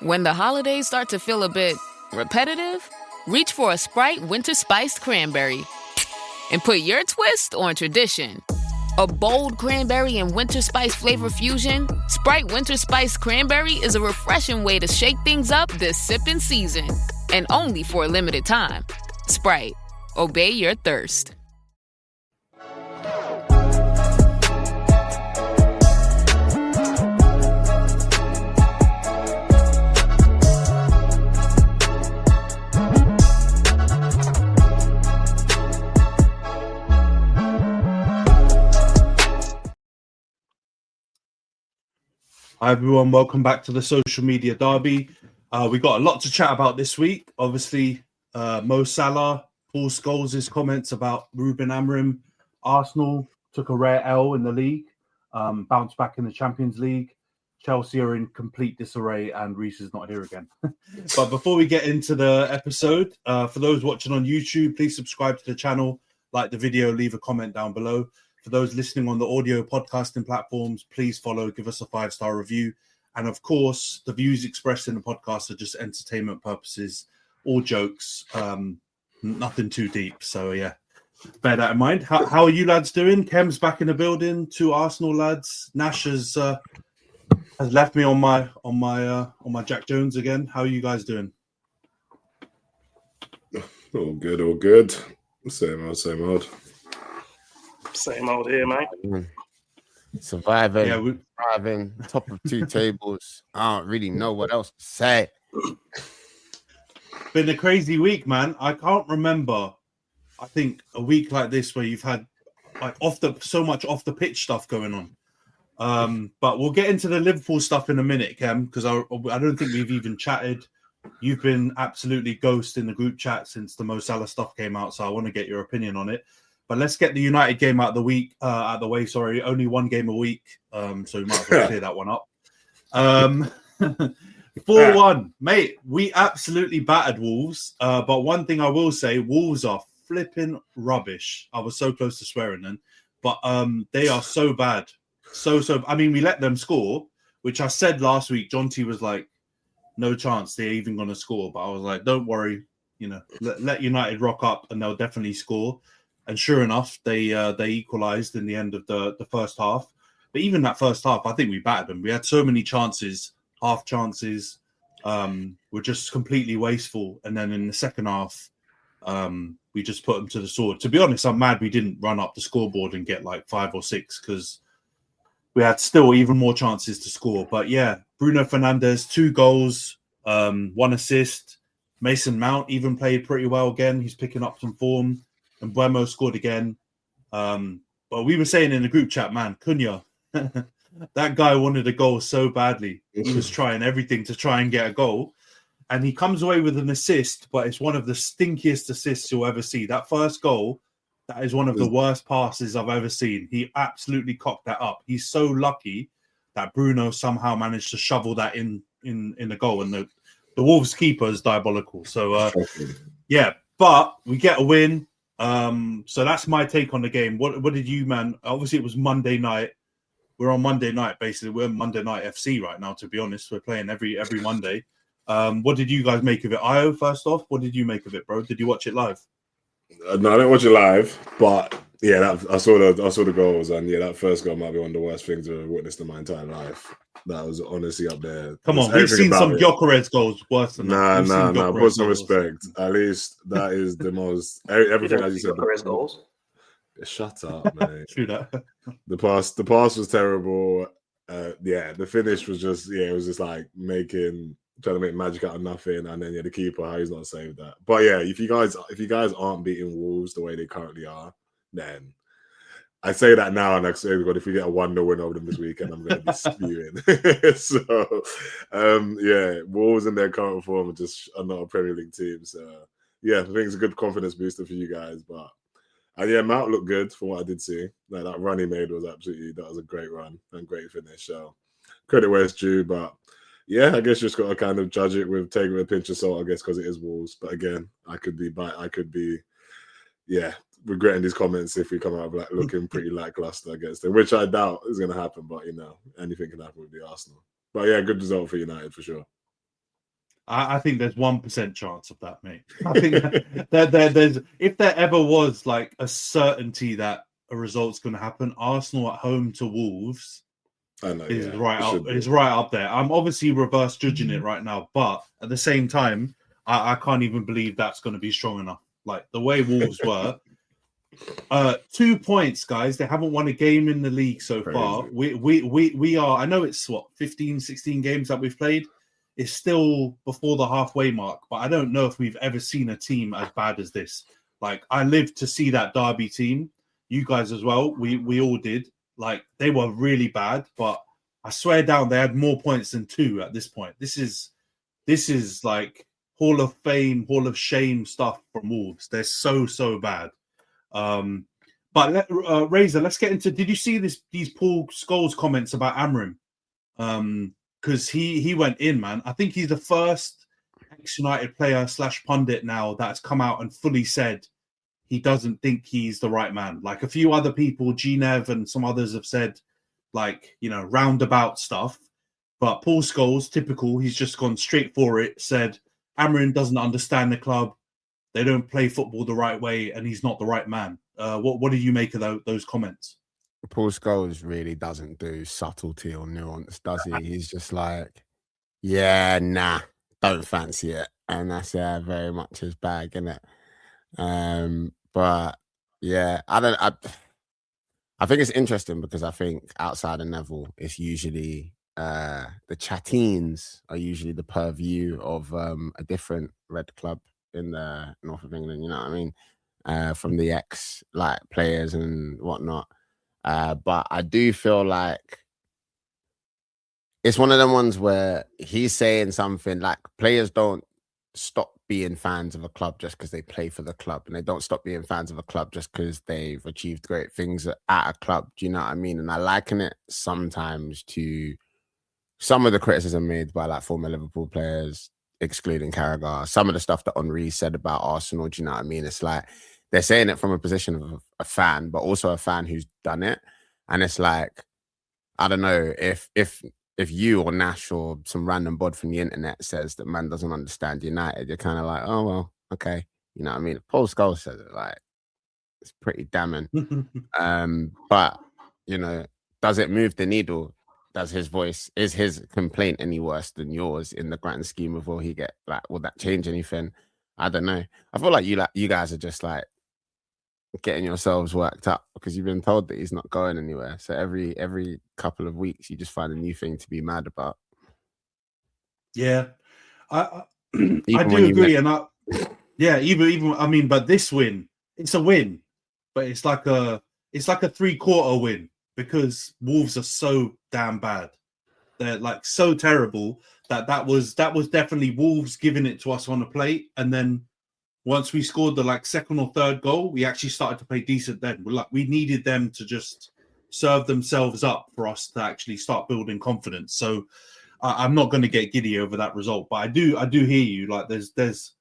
When the holidays start to feel a bit repetitive, reach for a Sprite Winter Spiced Cranberry and put your twist on tradition. A bold cranberry and winter spice flavor fusion, Sprite Winter Spiced Cranberry is a refreshing way to shake things up this sipping season. And only for a limited time. Sprite. Obey your thirst. Hi everyone, welcome back to the Social Media Derby. We got a lot to chat about this week. Obviously, Mo Salah, Paul Scholes' comments about Ruben Amorim. Arsenal took a rare L in the league, bounced back in the Champions League. Chelsea are in complete disarray and Reece is not here again. But before we get into the episode, for those watching on YouTube, please subscribe to the channel, like the video, leave a comment down below. For those listening on the audio podcasting platforms, please follow, give us a 5-star review. And of course, the views expressed in the podcast are just entertainment purposes, all jokes, nothing too deep. So yeah, bear that in mind. How are you lads doing? Khem's back in the building, 2 Arsenal lads. Nash has left me on my Jack Jones again. How are you guys doing? All good. Same old. Same old here, mate. Surviving, thriving, top of 2 tables. I don't really know what else to say. Been a crazy week, man. I can't remember, I think, a week like this where you've had like so much off the pitch stuff going on. But we'll get into the Liverpool stuff in a minute, Khem, because I don't think we've even chatted. You've been absolutely ghost in the group chat since the Mo Salah stuff came out, so I want to get your opinion on it. But let's get the United game out of the way. Sorry, only 1 game a week, so we might as well clear that one up. 4-1, mate. We absolutely battered Wolves. But one thing I will say, Wolves are flipping rubbish. I was so close to swearing then, but they are so bad, so. I mean, we let them score, which I said last week. John T was like, "No chance they're even going to score." But I was like, "Don't worry, let United rock up, and they'll definitely score." And sure enough, they equalised in the end of the first half. But even that first half, I think we battered them. We had so many chances, half chances, were just completely wasteful. And then in the second half, we just put them to the sword. To be honest, I'm mad we didn't run up the scoreboard and get like 5 or 6 because we had still even more chances to score. But yeah, Bruno Fernandes, 2 goals, 1 assist. Mason Mount even played pretty well again. He's picking up some form. And Buemo scored again. But we were saying in the group chat, man, Cunha, that guy wanted a goal so badly. He was trying everything to try and get a goal. And he comes away with an assist, but it's one of the stinkiest assists you'll ever see. That first goal, that is one of the worst passes I've ever seen. He absolutely cocked that up. He's so lucky that Bruno somehow managed to shovel that in the goal. And the Wolves keeper is diabolical. So, yeah, but we get a win. So that's my take on the game. What did you, man? Obviously, it was Monday night. We're on Monday night, basically. We're Monday Night FC right now, to be honest. We're playing every Monday. What did you guys make of it? Io, first off, what did you make of it, bro? Did you watch it live? No, I didn't watch it live, but yeah, I saw the goals, and yeah, that first goal might be one of the worst things I've witnessed in my entire life. That was honestly up there. Come on, we've seen some Gyökeres goals worse than that. Nah. Put some respect. At least that is the most. Everything as you said. Gyökeres goals. Shut up, man. True that. The pass was terrible. The finish was just it was just like trying to make magic out of nothing, and then the keeper, how he's not saved that. But yeah, if you guys aren't beating Wolves the way they currently are, then I say that now, and I say, but if we get a 1-0 win over them this weekend, I'm going to be spewing. So, Wolves in their current form are not a Premier League team. So, yeah, I think it's a good confidence booster for you guys. But, Mount looked good from what I did see. Like, that run he made was a great run and great finish. So, credit where it's due. But, yeah, I guess you just got to kind of judge it with taking a pinch of salt, I guess, because it is Wolves. But again, I could be regretting these comments if we come out looking pretty lackluster against them, which I doubt is going to happen. But anything can happen with the Arsenal. But yeah, good result for United for sure. I think there's 1% chance of that, mate. I think there's if there ever was like a certainty that a result's going to happen, Arsenal at home to Wolves is right up there. I'm obviously reverse judging it right now, but at the same time, I can't even believe that's going to be strong enough. Like the way Wolves were. 2 points, guys. They haven't won a game in the league so far. We are. I know it's 15, 16 games that we've played. It's still before the halfway mark, but I don't know if we've ever seen a team as bad as this. Like I lived to see that Derby team. You guys as well. We all did. Like they were really bad, but I swear down they had more points than 2 at this point. This is like Hall of Fame, Hall of Shame stuff from Wolves. They're so bad. But Razor, let's get into. Did you see these Paul Scholes comments about Amram? Because he went in, man. I think he's the first ex-United player / pundit now that's come out and fully said he doesn't think he's the right man. Like a few other people, Ginev and some others have said, like, you know, roundabout stuff. But Paul Scholes, typical, he's just gone straight for it, said Amram doesn't understand the club. They don't play football the right way, and he's not the right man. What do you make of those comments? Paul Scholes really doesn't do subtlety or nuance, does he? He's just like, yeah, nah, don't fancy it. And that's very much his bag, isn't it? But yeah, I think it's interesting because I think outside of Neville, it's usually the Chatteens are usually the purview of a different red club in the north of England, you know what I mean? From the ex like players and whatnot. But I do feel like it's one of them ones where he's saying something like players don't stop being fans of a club just because they play for the club, and they don't stop being fans of a club just because they've achieved great things at a club. Do you know what I mean? And I liken it sometimes to some of the criticism made by like former Liverpool players, excluding Carragher, some of the stuff that Henry said about Arsenal. Do you know what I mean? It's like they're saying it from a position of a fan, but also a fan who's done it. And it's like, I don't know, if you or Nash or some random bod from the internet says that man doesn't understand United, you're kind of like, oh, well, okay. You know what I mean? Paul Scholes says it, like, it's pretty damning. But, you know, does it move the needle? Does his voice, is his complaint any worse than yours in the grand scheme of will that change anything? I don't know. I feel like you guys are just like getting yourselves worked up because you've been told that he's not going anywhere. So every couple of weeks you just find a new thing to be mad about. Yeah, I do agree, even I mean, but this win, it's a win, but it's like a 3/4 win because Wolves are so damn bad. They're like so terrible that was definitely Wolves giving it to us on a plate, and then once we scored the like second or third goal, we actually started to play decent. Then we needed them to just serve themselves up for us to actually start building confidence. So I'm not going to get giddy over that result, but I do hear you. Like there's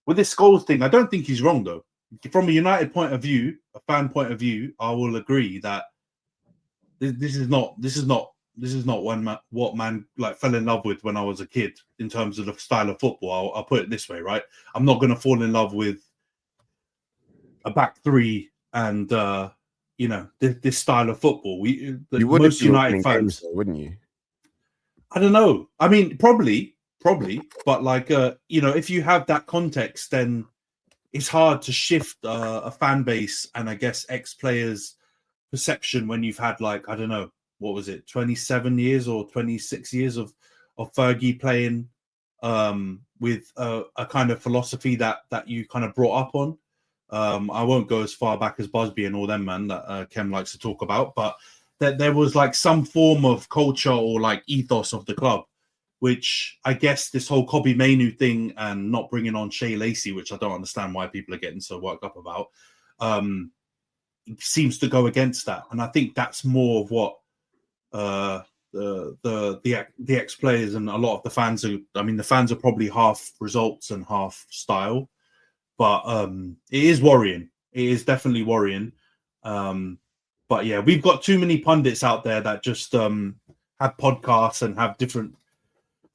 with this Scholes thing, I don't think he's wrong though. From a United point of view, a fan point of view, I will agree that this is not what man like fell in love with when I was a kid in terms of the style of football. I'll put it this way, right? I'm not going to fall in love with a back three and this style of football. Most United fans, wouldn't you? I don't know. I mean, probably, but like if you have that context, then it's hard to shift a fan base and I guess ex-players' perception when you've had like, I don't know, what was it, 27 years or 26 years of Fergie playing with a kind of philosophy that you kind of brought up on. I won't go as far back as Busby and all them, man, that Khem likes to talk about, but that there was like some form of culture or like ethos of the club, which I guess this whole Kobe Mainu thing and not bringing on Shea Lacey, which I don't understand why people are getting so worked up about, seems to go against that. And I think that's more of what the ex-players and a lot of the fans the fans are probably half results and half style, but it is worrying. It is definitely worrying. But yeah, we've got too many pundits out there that just have podcasts and have different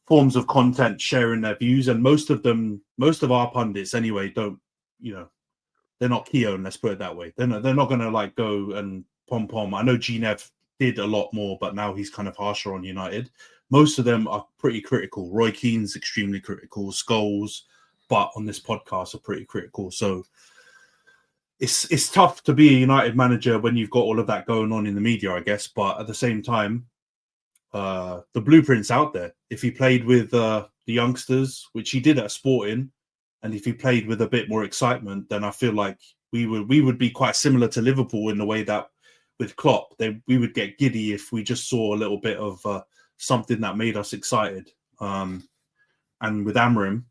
forms of content sharing their views, and most of our pundits anyway don't, they're not Keown, let's put it that way. They're not going to like go and pom. I know G-Nev did a lot more, but now he's kind of harsher on United. Most of them are pretty critical. Roy Keane's extremely critical. Scholes, but on this podcast are pretty critical. So it's tough to be a United manager when you've got all of that going on in the media, I guess. But at the same time, the blueprint's out there. If he played with the youngsters, which he did at Sporting, and if he played with a bit more excitement, then I feel like we would be quite similar to Liverpool in the way that with Klopp, we would get giddy if we just saw a little bit of something that made us excited. And with Amorim,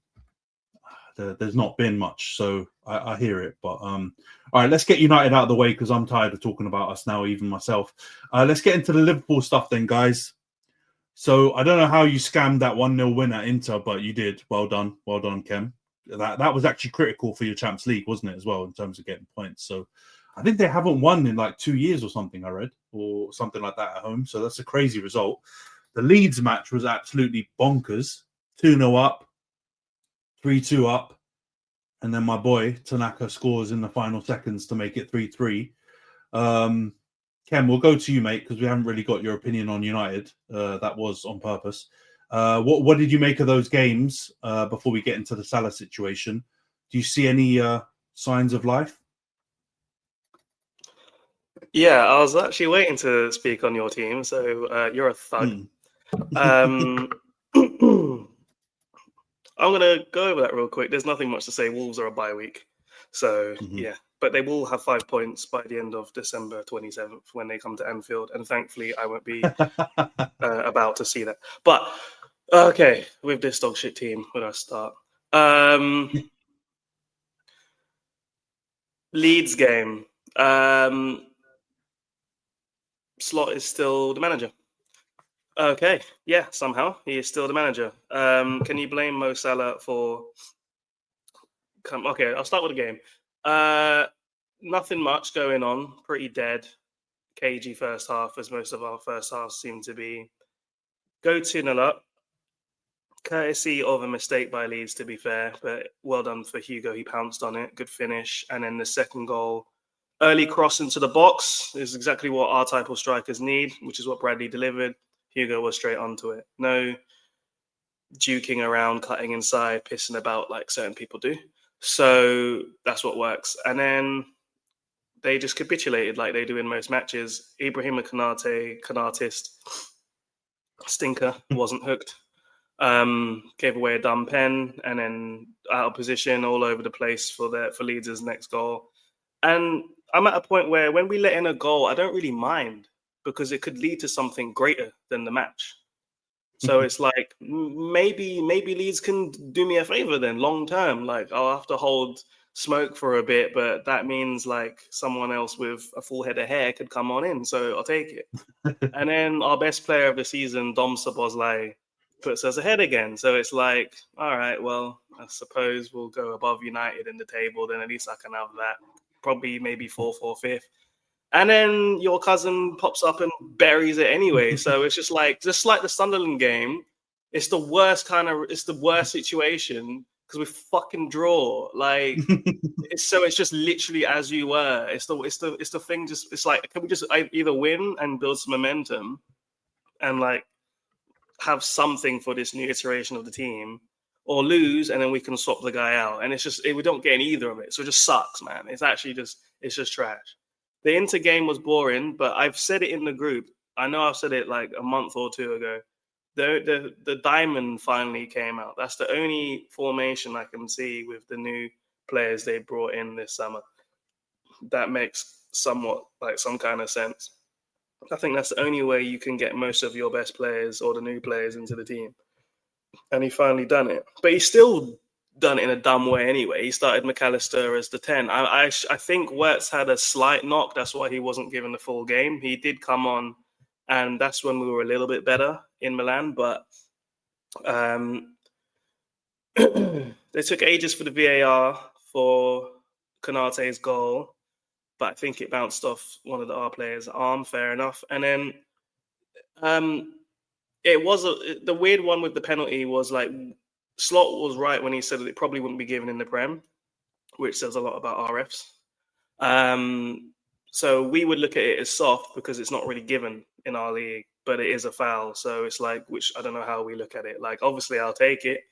there's not been much, so I hear it. But all right, let's get United out of the way because I'm tired of talking about us now, even myself. Let's get into the Liverpool stuff then, guys. So I don't know how you scammed that 1-0 win at Inter, but you did. Well done, Khem. That was actually critical for your Champions League, wasn't it, as well, in terms of getting points. So I think they haven't won in like 2 years or something, I read, or something like that at home. So that's a crazy result. The Leeds match was absolutely bonkers. 2-0 up, 3-2 up, and then my boy Tanaka scores in the final seconds to make it 3-3. Ken, we'll go to you, mate, because we haven't really got your opinion on United. That was on purpose. What did you make of those games before we get into the Salah situation? Do you see any signs of life? Yeah, I was actually waiting to speak on your team, so you're a thug. I'm going to go over that real quick. There's nothing much to say. Wolves are a bye week. So, yeah. But they will have 5 points by the end of December 27th when they come to Anfield. And thankfully, I won't be about to see that. But, okay, with this dog shit team, where do I start? Leeds game. Slot is still the manager. Okay, yeah, somehow he is still the manager. Can you blame Mo Salah for? Okay, I'll start with the game. Nothing much going on. Pretty dead, cagey first half, as most of our first halves seem to be. Go 2-0 up, courtesy of a mistake by Leeds, to be fair, but well done for Hugo. He pounced on it. Good finish, and then the second goal. Early cross into the box is exactly what our type of strikers need, which is what Bradley delivered. Hugo was straight onto it. No duking around, cutting inside, pissing about like certain people do. So that's what works. And then they just capitulated like they do in most matches. Ibrahima Konate, stinker, wasn't hooked. Gave away a dumb pen and then out of position all over the place for Leeds' next goal. And I'm at a point where when we let in a goal, I don't really mind because it could lead to something greater than the match. So it's like, maybe Leeds can do me a favor then long term. Like I'll have to hold smoke for a bit, but that means like someone else with a full head of hair could come on in. So I'll take it. And then our best player of the season, Dom Szoboszlai, puts us ahead again. So it's like, all right, well, I suppose we'll go above United in the table. Then at least I can have that. Probably maybe 4th or 5th. And then your cousin pops up and buries it anyway. So it's just like the Sunderland game. It's the worst situation because we fucking draw. Like it's just literally as you were. It's the thing. It's like, can we just either win and build some momentum and like have something for this new iteration of the team, or lose and then we can swap the guy out. And it's just we don't get in either of it. So it just sucks, man. It's just trash. The Inter game was boring, but I've said it in the group. I know I've said it like a month or two ago. The diamond finally came out. That's the only formation I can see with the new players they brought in this summer. That makes somewhat like some kind of sense. I think that's the only way you can get most of your best players or the new players into the team. And he finally done it. But he's still done it in a dumb way anyway. He started McAllister as the 10. I think Wirtz had a slight knock. That's why he wasn't given the full game. He did come on, and that's when we were a little bit better in Milan. But they took ages for the VAR for Konate's goal. But I think it bounced off one of our players' arm. Fair enough. And then the weird one with the penalty was like Slot was right when he said that it probably wouldn't be given in the Prem, which says a lot about RFs. So we would look at it as soft because it's not really given in our league, but it is a foul. So it's like, which I don't know how we look at it. Like, obviously, I'll take it.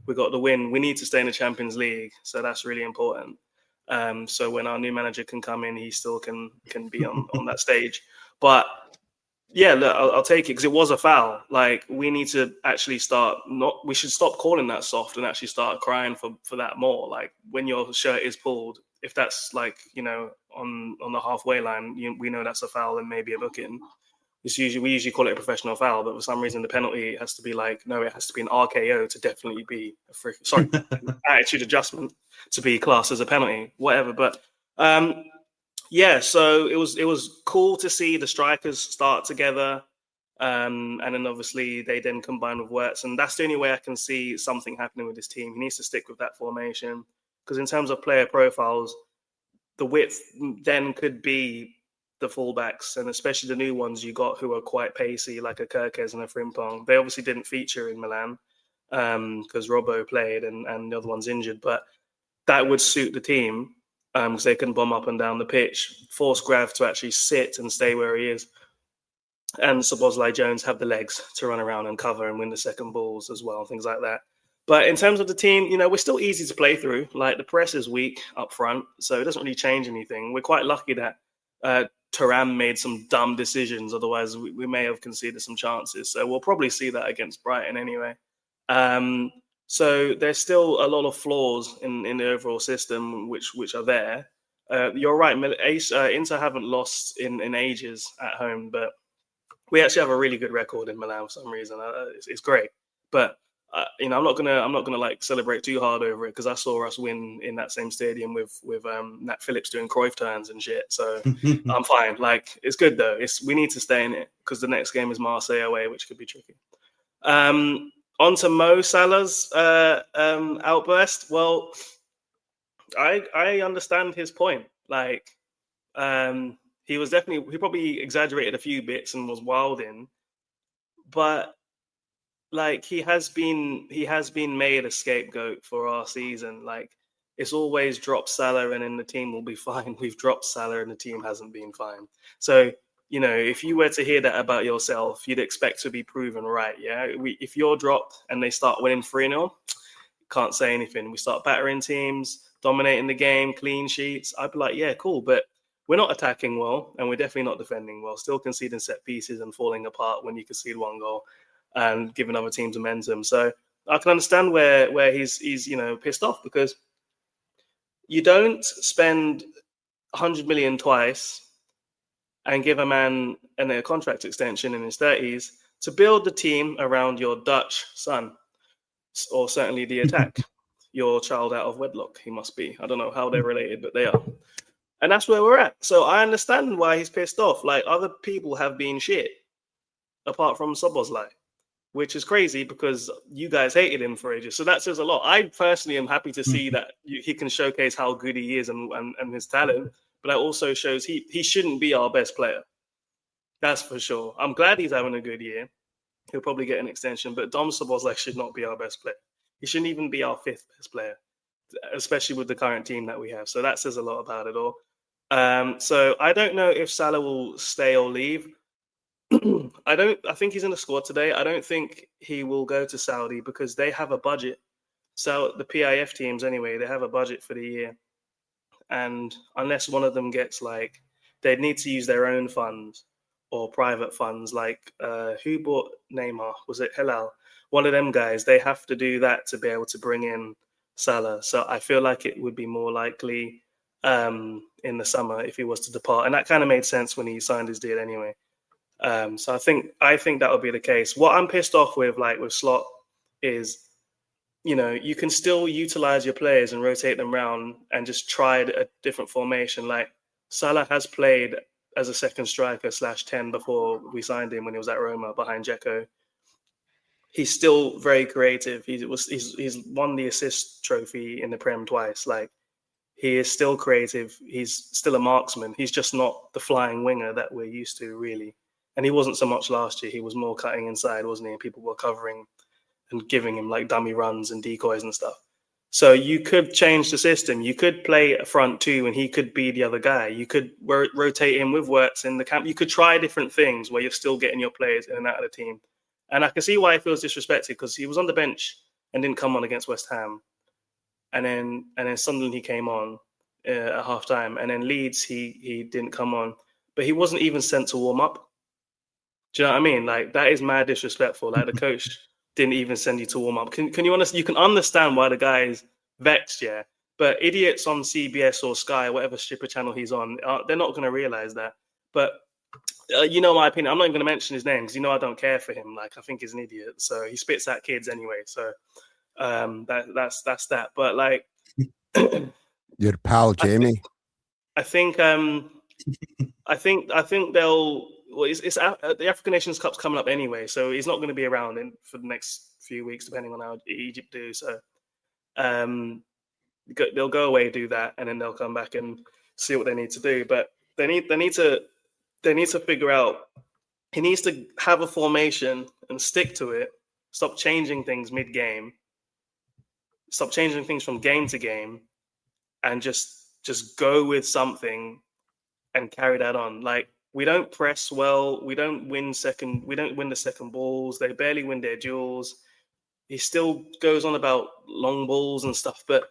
We got the win. We need to stay in the Champions League, so that's really important. So when our new manager can come in, he still can be on that stage. But yeah, look, I'll take it because it was a foul. Like, we need to actually we should stop calling that soft and actually start crying for that more. Like, when your shirt is pulled, if that's like, on the halfway line, we know that's a foul and maybe a booking. We usually call it a professional foul, but for some reason the penalty has to be like, no, it has to be an RKO to definitely be attitude adjustment to be classed as a penalty, whatever. But yeah, so it was cool to see the strikers start together, and then obviously they then combine with Wirtz, and that's the only way I can see something happening with this team. He needs to stick with that formation because in terms of player profiles, the width then could be the fullbacks, and especially the new ones you got who are quite pacey, like a Kirkes and a Frimpong. They obviously didn't feature in Milan because Robbo played and the other one's injured, but that would suit the team because they can bomb up and down the pitch, force Grav to actually sit and stay where he is, and Szoboszlai Jones have the legs to run around and cover and win the second balls as well, things like that. But in terms of the team, we're still easy to play through. Like, the press is weak up front, so it doesn't really change anything. We're quite lucky that Thuram made some dumb decisions. Otherwise, we may have conceded some chances. So we'll probably see that against Brighton anyway. So there's still a lot of flaws in the overall system, which are there. You're right. Inter haven't lost in ages at home, but we actually have a really good record in Milan for some reason. It's great, but I'm not gonna like celebrate too hard over it because I saw us win in that same stadium with Nat Phillips doing Cruyff turns and shit. So I'm fine. Like, it's good though. We need to stay in it because the next game is Marseille away, which could be tricky. On to Mo Salah's outburst. Well, I understand his point. Like, he probably exaggerated a few bits and was wilding, but like, he has been made a scapegoat for our season. Like, it's always drop Salah and then the team will be fine. We've dropped Salah and the team hasn't been fine. So, if you were to hear that about yourself, you'd expect to be proven right. Yeah. If you're dropped and they start winning 3-0, can't say anything. We start battering teams, dominating the game, clean sheets. I'd be like, yeah, cool. But we're not attacking well and we're definitely not defending well. Still conceding set pieces and falling apart when you concede one goal and giving other teams momentum. So I can understand where he's pissed off because you don't spend 100 million twice and give a man a contract extension in his 30s to build the team around your Dutch son, or certainly the attack, your child out of wedlock, he must be. I don't know how they're related, but they are. And that's where we're at. So I understand why he's pissed off. Like, other people have been shit, apart from Szoboszlai, which is crazy because you guys hated him for ages. So that says a lot. I personally am happy to see that he can showcase how good he is and his talent, but that also shows he shouldn't be our best player. That's for sure. I'm glad he's having a good year. He'll probably get an extension, but Dom Szoboszlai should not be our best player. He shouldn't even be our 5th best player, especially with the current team that we have. So that says a lot about it all. So I don't know if Salah will stay or leave. I think he's in the squad today. I don't think he will go to Saudi because they have a budget. So the PIF teams, anyway, they have a budget for the year. And unless one of them gets they'd need to use their own funds or private funds. Like, who bought Neymar? Was it Hilal? One of them guys, they have to do that to be able to bring in Salah. So I feel like it would be more likely in the summer if he was to depart. And that kind of made sense when he signed his deal anyway. So I think that would be the case. What I'm pissed off with Slot is, you can still utilize your players and rotate them around and just try a different formation. Like, Salah has played as a second striker /10 before we signed him when he was at Roma behind Dzeko. He's still very creative. He's won the assist trophy in the Prem twice. Like, he is still creative. He's still a marksman. He's just not the flying winger that we're used to, really. And he wasn't so much last year. He was more cutting inside, wasn't he? And people were covering and giving him like dummy runs and decoys and stuff. So you could change the system. You could play a front two and he could be the other guy. You could rotate him with Wirtz in the camp. You could try different things where you're still getting your players in and out of the team. And I can see why he feels disrespected, because he was on the bench and didn't come on against West Ham. And then Sunderland he came on at halftime. And then Leeds he didn't come on. But he wasn't even sent to warm up. Do you know what I mean? Like, that is mad disrespectful. Like, the coach didn't even send you to warm up. Can you understand? You can understand why the guy is vexed, yeah. But idiots on CBS or Sky, whatever stripper channel he's on, they're not going to realize that. But you know my opinion. I'm not even going to mention his name because I don't care for him. Like, I think he's an idiot. So he spits at kids anyway. So that's that. But like, your pal Jamie. I think they'll. Well, it's the African Nations Cup's coming up anyway, so he's not going to be around for the next few weeks, depending on how Egypt do. So they'll go away, do that, and then they'll come back and see what they need to do. But they need to figure out. He needs to have a formation and stick to it. Stop changing things mid-game. Stop changing things from game to game, and just go with something and carry that on. Like, we don't press well. We don't win the second balls. They barely win their duels. He still goes on about long balls and stuff, but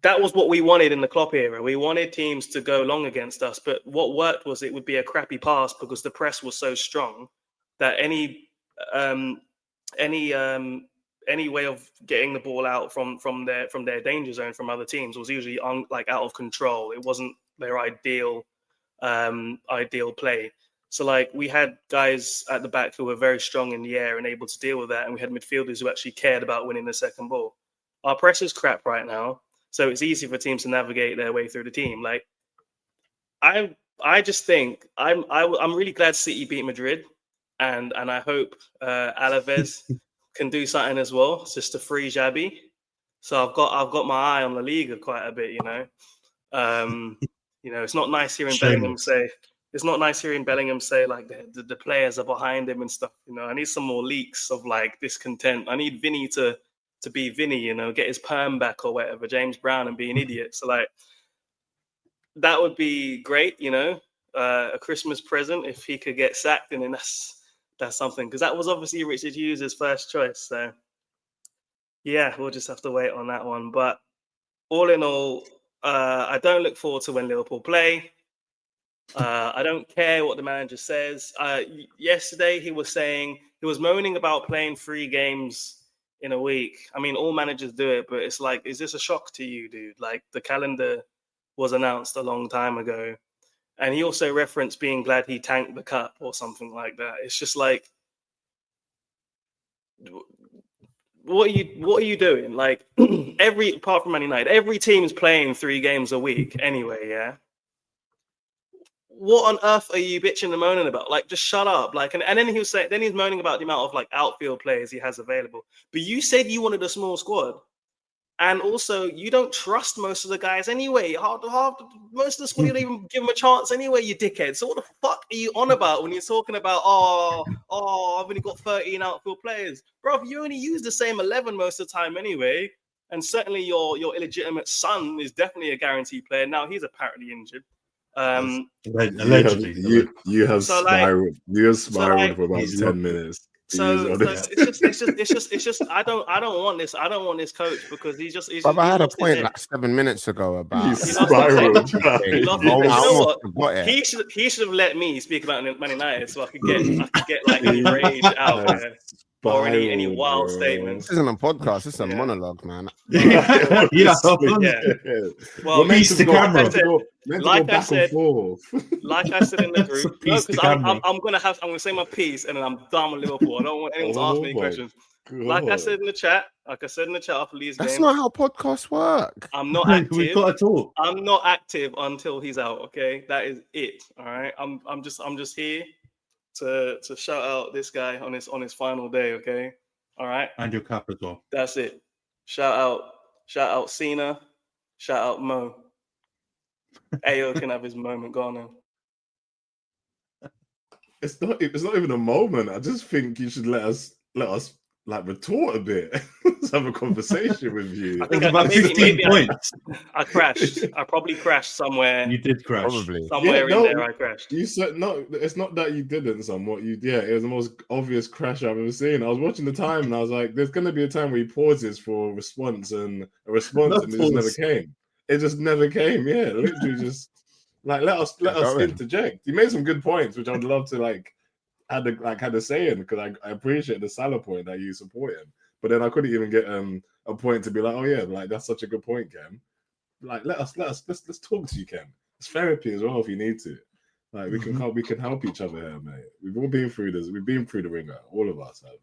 that was what we wanted in the Klopp era. We wanted teams to go long against us, but what worked was it would be a crappy pass because the press was so strong that any way of getting the ball out from their danger zone from other teams was usually out of control. It wasn't their ideal play. So like, we had guys at the back who were very strong in the air and able to deal with that, and we had midfielders who actually cared about winning the second ball. Our press is crap right now, so it's easy for teams to navigate their way through the team. Like, I just think I'm really glad City beat Madrid, and I hope Alaves can do something as well, just to free Xabi. So I've got my eye on La Liga quite a bit, it's not nice hearing Bellingham say. It's not nice hearing Bellingham say like the players are behind him and stuff. I need some more leaks of like discontent. I need Vinny to be Vinny, get his perm back or whatever. James Brown and be an idiot. So like, that would be great. A Christmas present if he could get sacked, and then that's something, because that was obviously Richard Hughes' first choice. So yeah, we'll just have to wait on that one. But all in all, I don't look forward to when Liverpool play. I don't care what the manager says. Yesterday, he was moaning about playing 3 games in a week. I mean, all managers do it, but it's like, is this a shock to you, dude? Like, the calendar was announced a long time ago. And he also referenced being glad he tanked the cup or something like that. It's just like, what are you doing? Like, apart from Man United, every team's playing 3 games a week anyway, yeah? What on earth are you bitching and moaning about? Like, just shut up. Like, and then he's moaning about the amount of like outfield players he has available. But you said you wanted a small squad. And also, you don't trust most of the guys anyway. Most of the squad, you don't even give them a chance anyway, you dickhead. So what the fuck are you on about when you're talking about, I've only got 13 outfield players? Bro, you only use the same 11 most of the time anyway. And certainly your illegitimate son is definitely a guaranteed player. Now, he's apparently injured. Allegedly. You have spiraled. You have spiraled for about 10 minutes. So it's just I don't want this. I don't want this coach because he's just. But I had a point like 7 minutes ago about. He spiraled. He should have let me speak about Man United so I could get like any rage out there. Or any wild statements. This isn't a podcast. This is a monologue, man. Yeah. Well, piece to camera. Like I said in the group, because I'm gonna say my piece and then I'm done with Liverpool. I don't want anyone to ask me any questions. Like I said in the chat after Leeds game. That's not how podcasts work. I'm not active. We've got to talk. I'm not active until he's out. Okay, that is it. All right. I'm just here to shout out this guy on his final day, okay? All right. And your cap as well. That's it. Shout out Cena, shout out Mo. Ayo can have his moment. Go on now. it's not even a moment. I just think you should let us like retort a bit. Let's have a conversation with you. I think About 15 points. I crashed. I probably crashed somewhere. You did crash. Probably. Somewhere in there, I crashed. You said no. It's not that you didn't. Somewhat. It was the most obvious crash I've ever seen. I was watching the time and I was like, "There's going to be a time where he pauses for a response, and it just never came. It just never came. Yeah, literally just like let us interject. He made some good points, which I'd love to like had a say in, because I appreciate the Salah point that you support him, but then I couldn't even get a point to be like, oh yeah, like that's such a good point, Ken. Like let's talk to you, Ken. It's therapy as well if you need to. Like we can help each other here, mate. We've all been through this. We've been through the ringer. All of us have.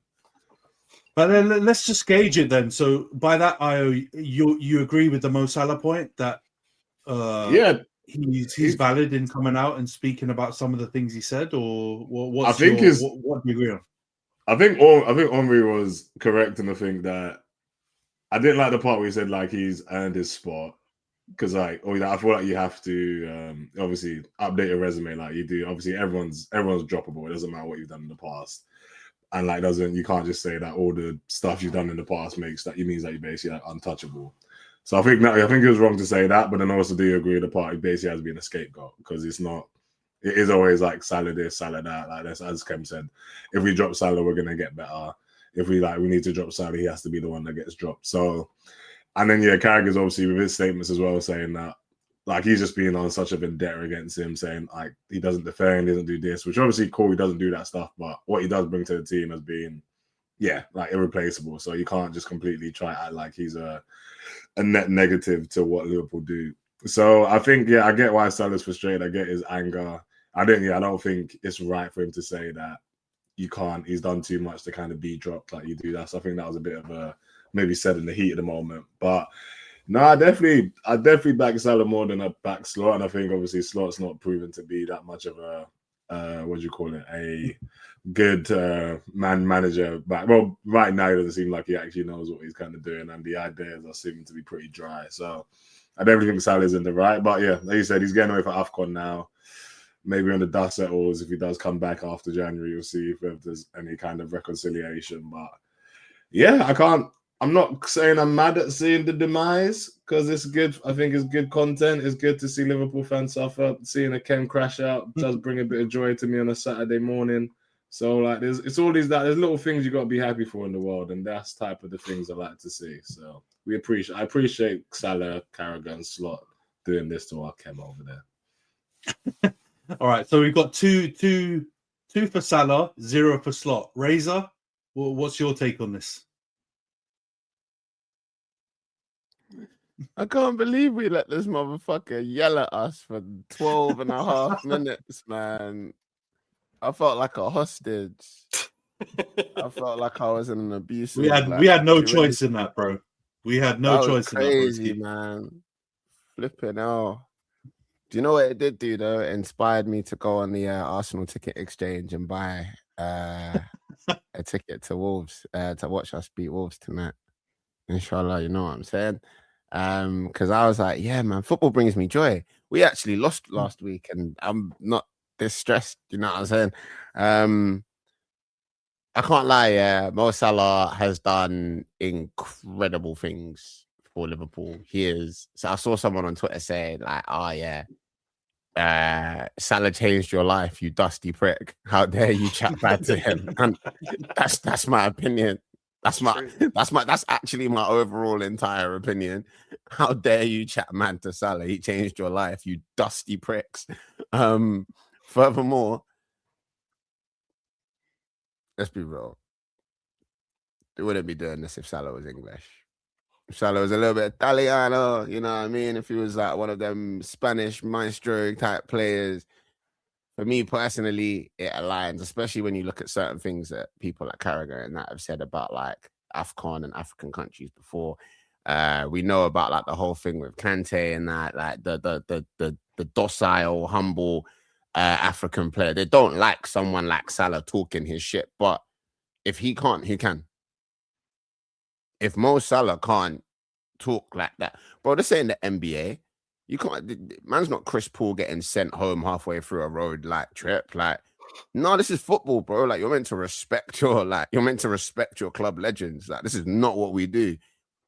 But then let's just gauge it then. So by that, you agree with the Mo Salah point that he's valid in coming out and speaking about some of the things he said, or what? What do you agree on? I think Omri was correct in the thing that I didn't like the part where he said like he's earned his spot, because I feel like you have to obviously update your resume like you do. Obviously, everyone's droppable. It doesn't matter what you've done in the past, and like you can't just say that all the stuff you've done in the past means that you're basically like untouchable. So I think it was wrong to say that, but then I also do agree with the part. He basically has been a scapegoat, because it is always like Salah this, Salah that. Like that's, as Khem said, if we drop Salah, we're gonna get better. If we need to drop Salah, he has to be the one that gets dropped. So, and then Carragher's obviously with his statements as well, saying that like he's just being on such a vendetta against him, saying like he doesn't defend, he doesn't do this, which obviously cool, he doesn't do that stuff, but what he does bring to the team has been like irreplaceable. So you can't just completely try to act like he's a net negative to what Liverpool do. So I think I get why Salah's frustrated. I get his anger. I don't think it's right for him to say that he's done too much to kind of be dropped like you do that. So I think that was a bit of a maybe said in the heat of the moment. But no, I definitely back Salah more than I back Slot. And I think obviously Slot's not proven to be that much of a a good manager. But well, right now it doesn't seem like he actually knows what he's kind of doing, and the ideas are seeming to be pretty dry. So I definitely think Salah's in the right. But yeah, like you said, he's getting away for AFCON now. Maybe when the dust settles, if he does come back after January, you'll see if there's any kind of reconciliation. But yeah, I'm not saying I'm mad at seeing the demise, because it's good. I think it's good content. It's good to see Liverpool fans suffer. Seeing a Khem crash out does bring a bit of joy to me on a Saturday morning. So like, there's all there's little things you got to be happy for in the world, and that's type of the things I like to see. So I appreciate Salah, Carragher, and Slot doing this to our Khem over there. All right, so we've got two for Salah, 0 for Slot. Razor, what's your take on this? I can't believe we let this motherfucker yell at us for 12 and a half minutes, man. I felt like a hostage. I felt like I was in an abuse. We had no choice in that, bro. We had no choice in that. Crazy, man. Flipping hell. Do you know what it did do, though? It inspired me to go on the Arsenal ticket exchange and buy a ticket to Wolves to watch us beat Wolves tonight. Inshallah, you know what I'm saying? Because I was like, yeah, man, football brings me joy. We actually lost last week, and I'm not distressed. You know what I'm saying? I can't lie. Mo Salah has done incredible things for Liverpool. So I saw someone on Twitter say like, "Oh yeah, Salah changed your life, you dusty prick. How dare you chat bad to him?" And that's my opinion. That's actually my overall entire opinion. How dare you chat mad to Salah? He changed your life, you dusty pricks. Furthermore, let's be real. They wouldn't be doing this if Salah was English. If Salah was a little bit Italiano, you know what I mean? If he was like one of them Spanish maestro type players. For me personally, it aligns, especially when you look at certain things that people like Carragher and that have said about like AFCON and African countries before. We know about like the whole thing with Kante and that, like the docile, humble African player. They don't like someone like Salah talking his shit, but if he can't, who can? If Mo Salah can't talk like that, bro, this ain't the NBA. You can't. Man's not Chris Paul getting sent home halfway through a road like trip. Like No, this is football, bro. Like you're meant to respect your club legends. Like this is not what we do.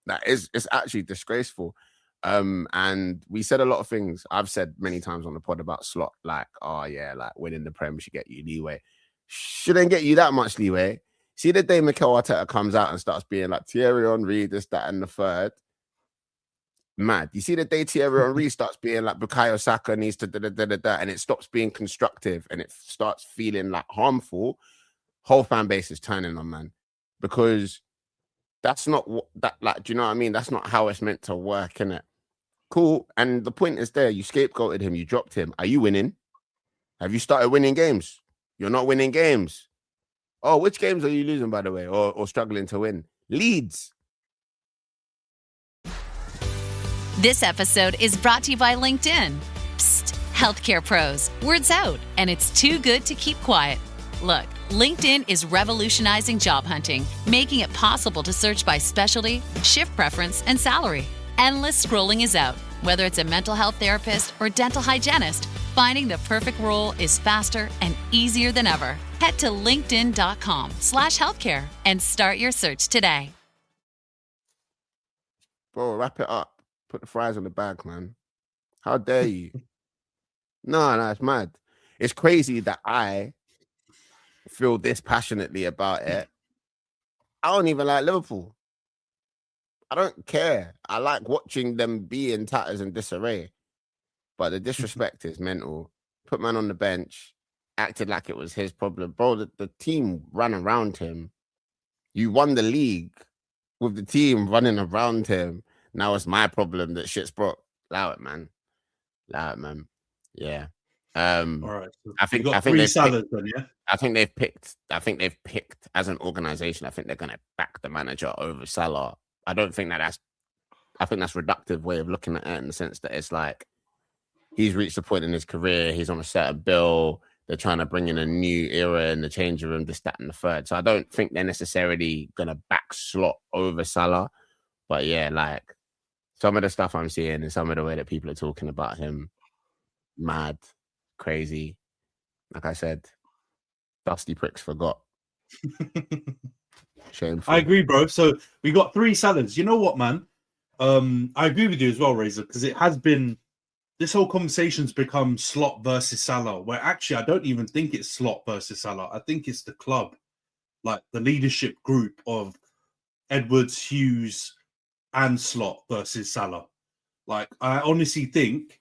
That is, it's actually disgraceful. And we said a lot of things. I've said many times on the pod about Slot, like, oh yeah, like winning the Prem should get you leeway. Shouldn't get you that much leeway. See the day Mikel Arteta comes out and starts being like Thierry Henry, this, that, and the third. Mad. You see the day Thierry Henry starts being like Bukayo Saka needs to da, and it stops being constructive and it starts feeling like harmful. Whole fan base is turning on, man, because that's not what that like. Do you know what I mean? That's not how it's meant to work, innit? Cool. And the point is there. You scapegoated him. You dropped him. Are you winning? Have you started winning games? You're not winning games. Oh, which games are you losing, by the way, or struggling to win? Leeds. This episode is brought to you by LinkedIn. Psst, healthcare pros. Word's out, and it's too good to keep quiet. Look, LinkedIn is revolutionizing job hunting, making it possible to search by specialty, shift preference, and salary. Endless scrolling is out. Whether it's a mental health therapist or dental hygienist, finding the perfect role is faster and easier than ever. Head to linkedin.com/healthcare and start your search today. Bro, wrap it up. Put the fries on the bag, man. How dare you? No, it's mad. It's crazy that I feel this passionately about it. I don't even like Liverpool. I don't care. I like watching them be in tatters and disarray. But the disrespect is mental. Put man on the bench, acted like it was his problem. Bro, the team ran around him. You won the league with the team running around him. Now it's my problem that shit's broke. Allow it, man. Yeah. All right. So I think three salads then, yeah. I think they've picked as an organization. I think they're going to back the manager over Salah. I don't think I think that's a reductive way of looking at it in the sense that it's like he's reached a point in his career. He's on a certain bill. They're trying to bring in a new era in the change room, this, that, and the third. So I don't think they're necessarily going to back Slot over Salah. But yeah, like some of the stuff I'm seeing and some of the way that people are talking about him, mad, crazy. Like I said, dusty pricks forgot. Shameful. I agree, bro. So we got three salads. You know what, man? I agree with you as well, Razor, because it has been this whole conversation's become Slot versus Salah, where actually I don't even think it's Slot versus Salah. I think it's the club, like the leadership group of Edwards, Hughes, and Slot versus Salah. Like, I honestly think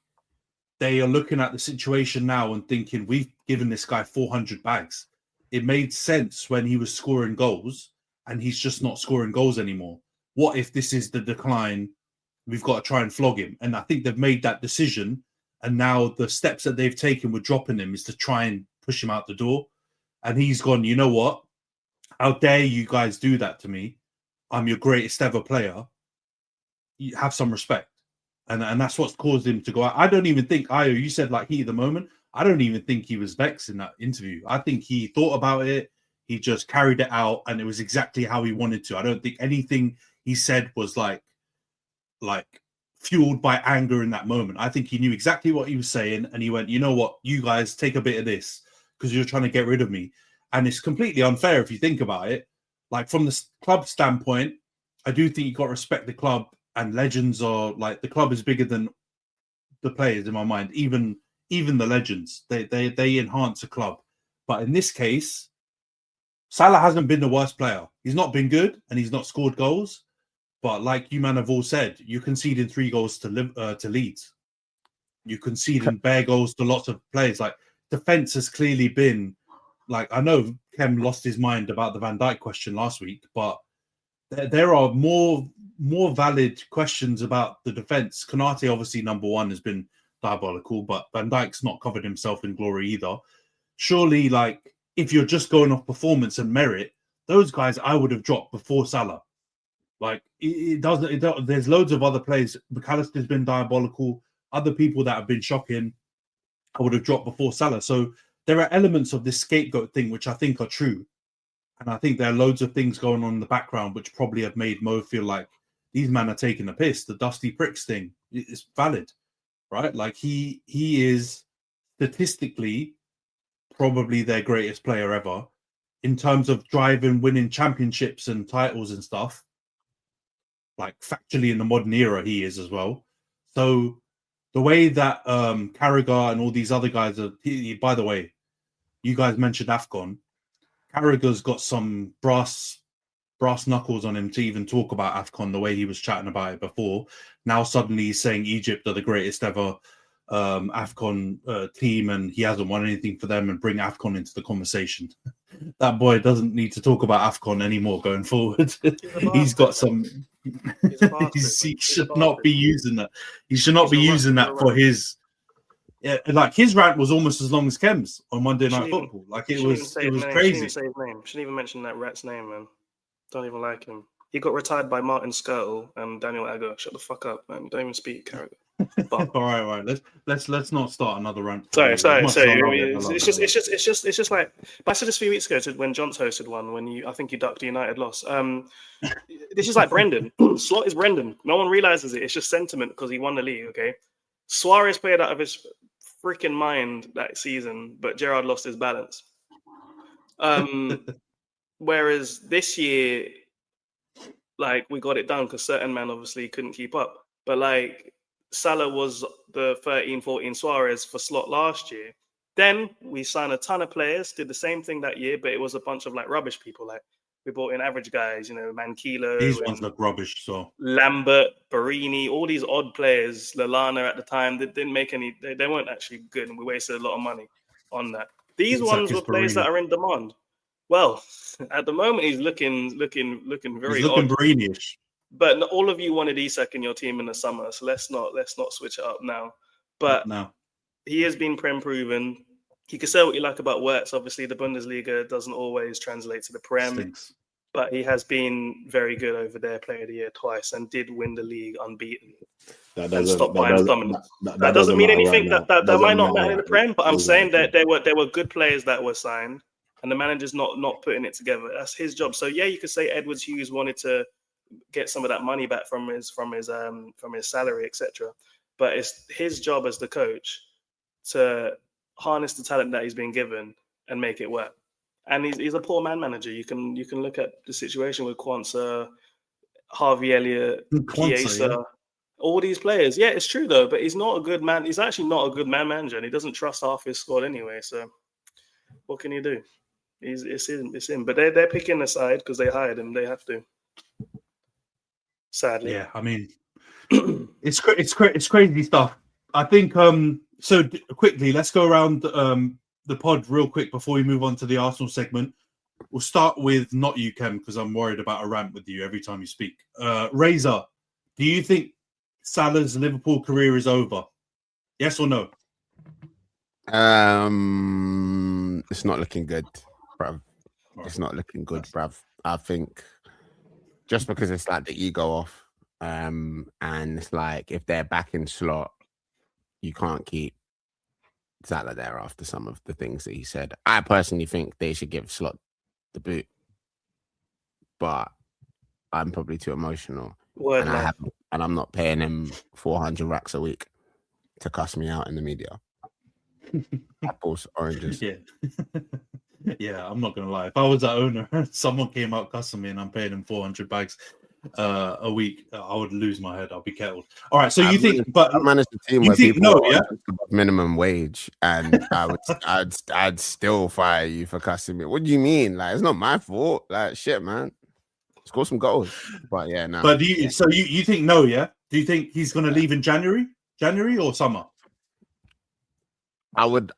they are looking at the situation now and thinking, we've given this guy 400 bags. It made sense when he was scoring goals, and he's just not scoring goals anymore. What if this is the decline? We've got to try and flog him. And I think they've made that decision. And now the steps that they've taken with dropping him is to try and push him out the door. And he's gone, you know what? How dare you guys do that to me? I'm your greatest ever player. You have some respect. And that's what's caused him to go out. I don't even think, Ayo, you said like heat of the moment. I don't even think he was vexed in that interview. I think he thought about it. He just carried it out, and it was exactly how he wanted to. I don't think anything he said was like fueled by anger in that moment. I think he knew exactly what he was saying, and he went, you know what, you guys take a bit of this because you're trying to get rid of me. And it's completely unfair if you think about it. Like from the club standpoint, I do think you got to respect the club, and legends are like, the club is bigger than the players in my mind. Even the legends, they enhance a club. But in this case, Salah hasn't been the worst player. He's not been good, and he's not scored goals. But like you man have all said, you conceded 3 goals to Leeds. You conceded bare goals to lots of players. Like, defense has clearly been like, I know Khem lost his mind about the Van Dijk question last week, but there are more valid questions about the defense. Konate, obviously, number one, has been diabolical, but Van Dijk's not covered himself in glory either. Surely, like, if you're just going off performance and merit, those guys I would have dropped before Salah. Like, it doesn't. There's loads of other players. McAllister's been diabolical. Other people that have been shocking, I would have dropped before Salah. So there are elements of this scapegoat thing which I think are true. And I think there are loads of things going on in the background which probably have made Mo feel like these men are taking a piss. The dusty pricks thing is valid, right? Like he is statistically probably their greatest player ever. In terms of driving, winning championships and titles and stuff, like factually in the modern era, he is as well. So the way that Carragher and all these other guys are, by the way, you guys mentioned AFCON. Carragher's got some brass knuckles on him to even talk about AFCON the way he was chatting about it before. Now suddenly he's saying Egypt are the greatest ever AFCON team, and he hasn't won anything for them, and bring AFCON into the conversation. That boy doesn't need to talk about AFCON anymore going forward. He's got some... he should not be using that. He should not be using that for his... Yeah, like his rant was almost as long as Khem's on Monday Night Football. Like it was crazy. Shouldn't even mention that rat's name, man. Don't even like him. He got retired by Martin Skirtle and Daniel Agger. Shut the fuck up, man. Don't even speak character. All right. Let's not start another rant. Sorry. It's just like. But I said this a few weeks ago when Johns hosted one. When I think you ducked the United loss. This is like Brendan. Slot is Brendan. No one realizes it. It's just sentiment because he won the league. Okay. Suarez played out of his freaking mind that season, but Gerrard lost his balance. Whereas this year, like, we got it done because certain men obviously couldn't keep up. But like Salah was the 13-14 Suarez for Slot last year. Then we signed a ton of players, did the same thing that year, but it was a bunch of like rubbish people. Like we brought in average guys, Mankilo. These ones look rubbish. So Lambert, Barini, all these odd players, Lallana at the time, they didn't make any. They weren't actually good, and we wasted a lot of money on that. These ones were players that are in demand. Well, at the moment, he's looking very odd. Barini-ish. But all of you wanted Isak in your team in the summer, so let's not switch it up now. But he has been Prem proven. You can say what you like about Wirtz. Obviously, the Bundesliga doesn't always translate to the Prem. Stinks. But he has been very good over there, Player of the Year twice, and did win the league unbeaten. That doesn't mean anything. Right that might not matter in the Prem, but I'm saying that there were good players that were signed, and the manager's not putting it together. That's his job. So yeah, you could say Edwards Hughes wanted to get some of that money back from his salary, etc. But it's his job as the coach to harness the talent that he's been given and make it work. And he's a poor man manager. You can look at the situation with Kwanzaa, Harvey Elliott, Chiesa, all these players. Yeah, it's true though, but he's not a good man. He's actually not a good man manager, and he doesn't trust half his squad anyway. So what can you do? It's him. But they're picking a side because they hired him. They have to. Sadly. Yeah, I mean, it's crazy stuff. I think. So quickly, let's go around the pod real quick before we move on to the Arsenal segment. We'll start with not you, Khem, because I'm worried about a rant with you every time you speak. Razor, do you think Salah's Liverpool career is over? Yes or no? It's not looking good, bruv. It's not looking good, bruv. I think just because it's like the ego off, and it's like if they're back in Slot, you can't keep Salah there after some of the things that he said. I personally think they should give Slot the boot, but I'm probably too emotional, and I'm not paying him 400 racks a week to cuss me out in the media. Apples, oranges. Yeah. Yeah, I'm not gonna lie. If I was that owner, someone came out cussing me, and I'm paying him 400 bags a week, I would lose my head. I'll be kettled. All right, so I managed a team where people minimum wage, and I'd still fire you for cussing me. What do you mean? Like, it's not my fault. Like, shit, man. Score some goals. But yeah, no. But you think no? Yeah. Do you think he's gonna leave in January or summer? I would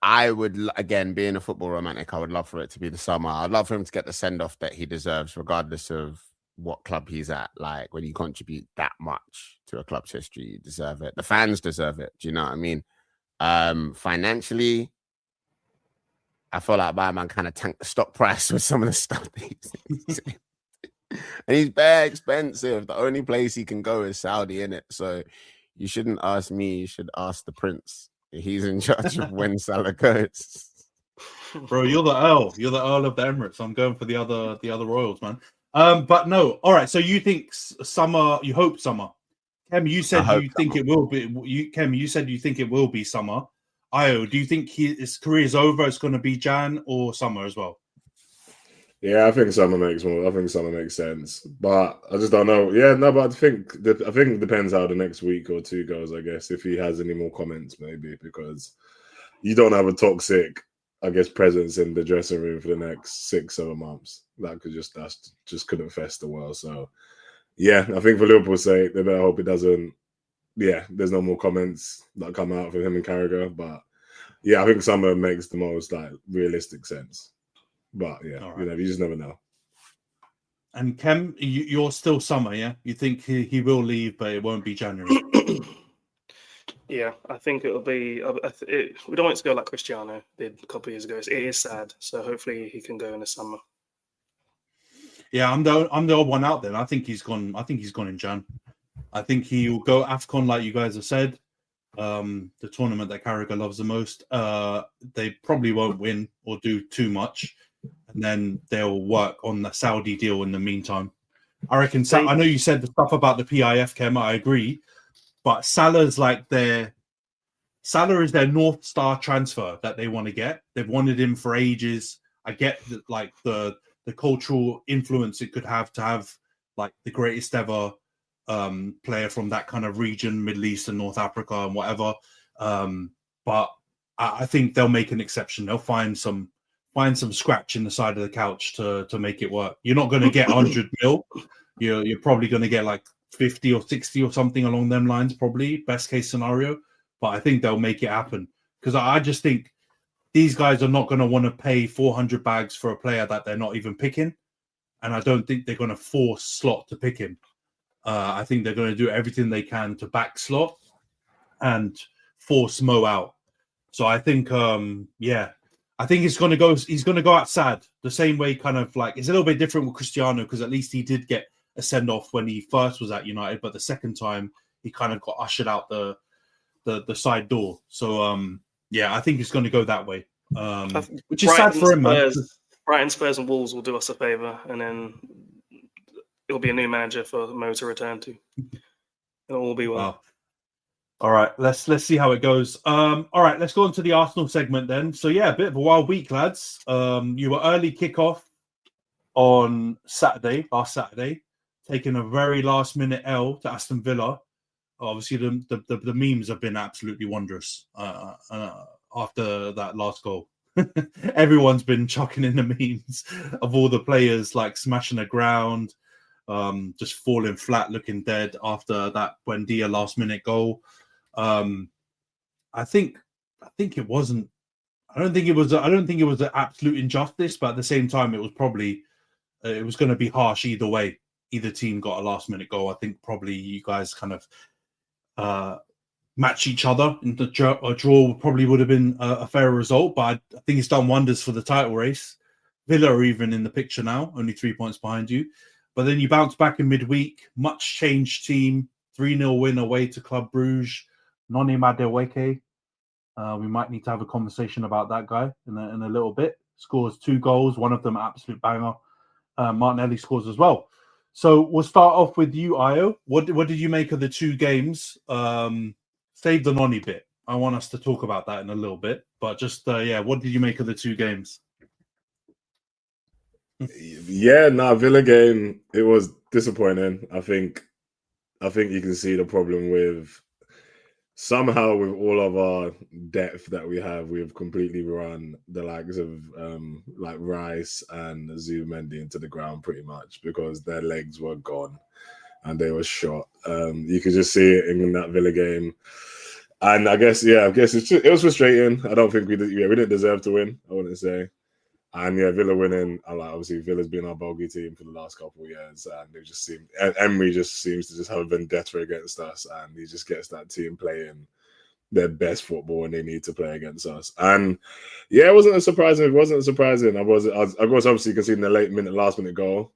again, being a football romantic, I would love for it to be the summer. I'd love for him to get the send off that he deserves, regardless of what club he's at. Like, when you contribute that much to a club's history, you deserve it. The fans deserve it. Do you know what I mean? Financially, I feel like Bayern kind of tanked the stock price with some of the stuff that he's saying. And he's very expensive. The only place he can go is Saudi, innit? So you shouldn't ask me. You should ask the prince. He's in charge of when Salah goes. Bro, you're the Earl. You're the Earl of the Emirates. I'm going for the other royals, man. But no. All right. So you think summer? You hope summer. Khem, you said you think it will be. Khem, you said you think it will be summer. Io, do you think his career is over? It's going to be Jan or summer as well? Yeah, I think summer makes sense, but I just don't know. Yeah, no, but I think it depends how the next week or two goes. I guess if he has any more comments, maybe, because you don't have a toxic, I guess, presence in the dressing room for the next 6-7 months. That just couldn't fester well. So yeah, I think for Liverpool's sake, they better hope it doesn't. Yeah, there's no more comments that come out from him and Carragher, but yeah, I think summer makes the most like realistic sense. But yeah, right. You just never know. And Khem, you're still summer, yeah? You think he will leave, but it won't be January? Yeah, I think it'll be. We don't want it to go like Cristiano did a couple of years ago. It is sad, so hopefully he can go in the summer. Yeah, I'm the odd one out there. I think he's gone. I think he's gone in Jan. I think he'll go AFCON, like you guys have said. The tournament that Carragher loves the most. They probably won't win or do too much. And then they'll work on the Saudi deal in the meantime. I reckon. I know you said the stuff about the PIF, Khem. I agree, but Salah is their North Star transfer that they want to get. They've wanted him for ages. I get that, like the cultural influence it could have to have like the greatest ever player from that kind of region, Middle East and North Africa and whatever. But I think they'll make an exception. They'll find some scratch in the side of the couch to make it work. You're not going to get 100 mil. You're probably going to get like 50 or 60 or something along them lines, probably best case scenario. But I think they'll make it happen because I just think these guys are not going to want to pay 400 bags for a player that they're not even picking. And I don't think they're going to force Slot to pick him. I think they're going to do everything they can to back Slot and force Mo out. So I think, I think he's going to go out sad the same way, kind of like it's a little bit different with Cristiano because at least he did get a send off when he first was at United, but the second time he kind of got ushered out the side door. So I think it's going to go that way, which is sad for him. Brighton, Spurs, and Wolves will do us a favour, and then it'll be a new manager for Mo to return to. It'll all be well. Wow. All right, let's see how it goes. All right, let's go on to the Arsenal segment then. So yeah, a bit of a wild week, lads. You were early kickoff on last Saturday, taking a very last minute L to Aston Villa. Obviously, the memes have been absolutely wondrous after that last goal. Everyone's been chucking in the memes of all the players like smashing the ground, just falling flat, looking dead after that Buendia last minute goal. I think it wasn't. I don't think it was an absolute injustice, but at the same time, it was probably it was going to be harsh either way. Either team got a last minute goal. I think probably you guys kind of match each other. And a draw probably would have been a fair result, but I think it's done wonders for the title race. Villa are even in the picture now, only 3 points behind you. But then you bounce back in midweek, much changed team, 3-0 win away to Club Brugge. Noni Madueke. We might need to have a conversation about that guy in a little bit. Scores 2 goals, one of them absolute banger. Martinelli scores as well. So we'll start off with you, Io. What did you make of the 2 games? Save the Noni bit. I want us to talk about that in a little bit. But just, what did you make of the 2 games? Villa game, it was disappointing. I think you can see the problem with somehow with all of our depth that we have, we've completely run the likes of like Rice and Zubimendi into the ground pretty much because their legs were gone and they were shot. You could just see it in that Villa game. And I guess it was frustrating. I don't think we didn't deserve to win, I wouldn't say. And Villa winning, obviously Villa's been our bogey team for the last couple of years, and they just seem Emery just seems to just have a vendetta against us, and he just gets that team playing their best football when they need to play against us. And it wasn't surprising. I was obviously conceding the last minute goal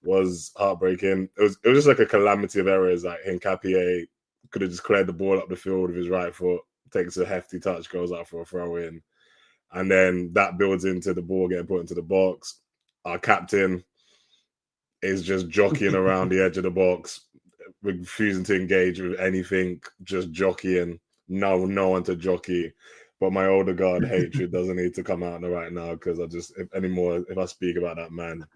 was heartbreaking. It was just like a calamity of errors. Like Hincapié could have just cleared the ball up the field with his right foot, takes a hefty touch, goes out for a throw in. And then that builds into the ball getting put into the box. Our captain is just jockeying around the edge of the box, refusing to engage with anything, just jockeying. No one to jockey. But my older guard hatred doesn't need to come out right now because if I speak about that man,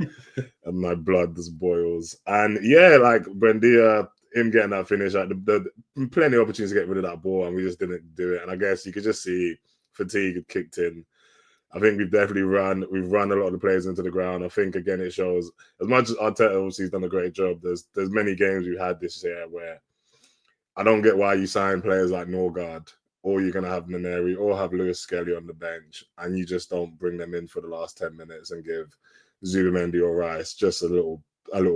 and my blood just boils. And yeah, like Buendia, him getting that finish, like the plenty of opportunities to get rid of that ball, and we just didn't do it. And I guess you could just see fatigue had kicked in. I think we've run a lot of the players into the ground. I think again it shows, as much as Arteta obviously has done a great job, there's many games we've had this year where I don't get why you sign players like Norgard, or you're going to have Naneri or have Lewis Skelly on the bench, and you just don't bring them in for the last 10 minutes and give Zubimendi or Rice just a little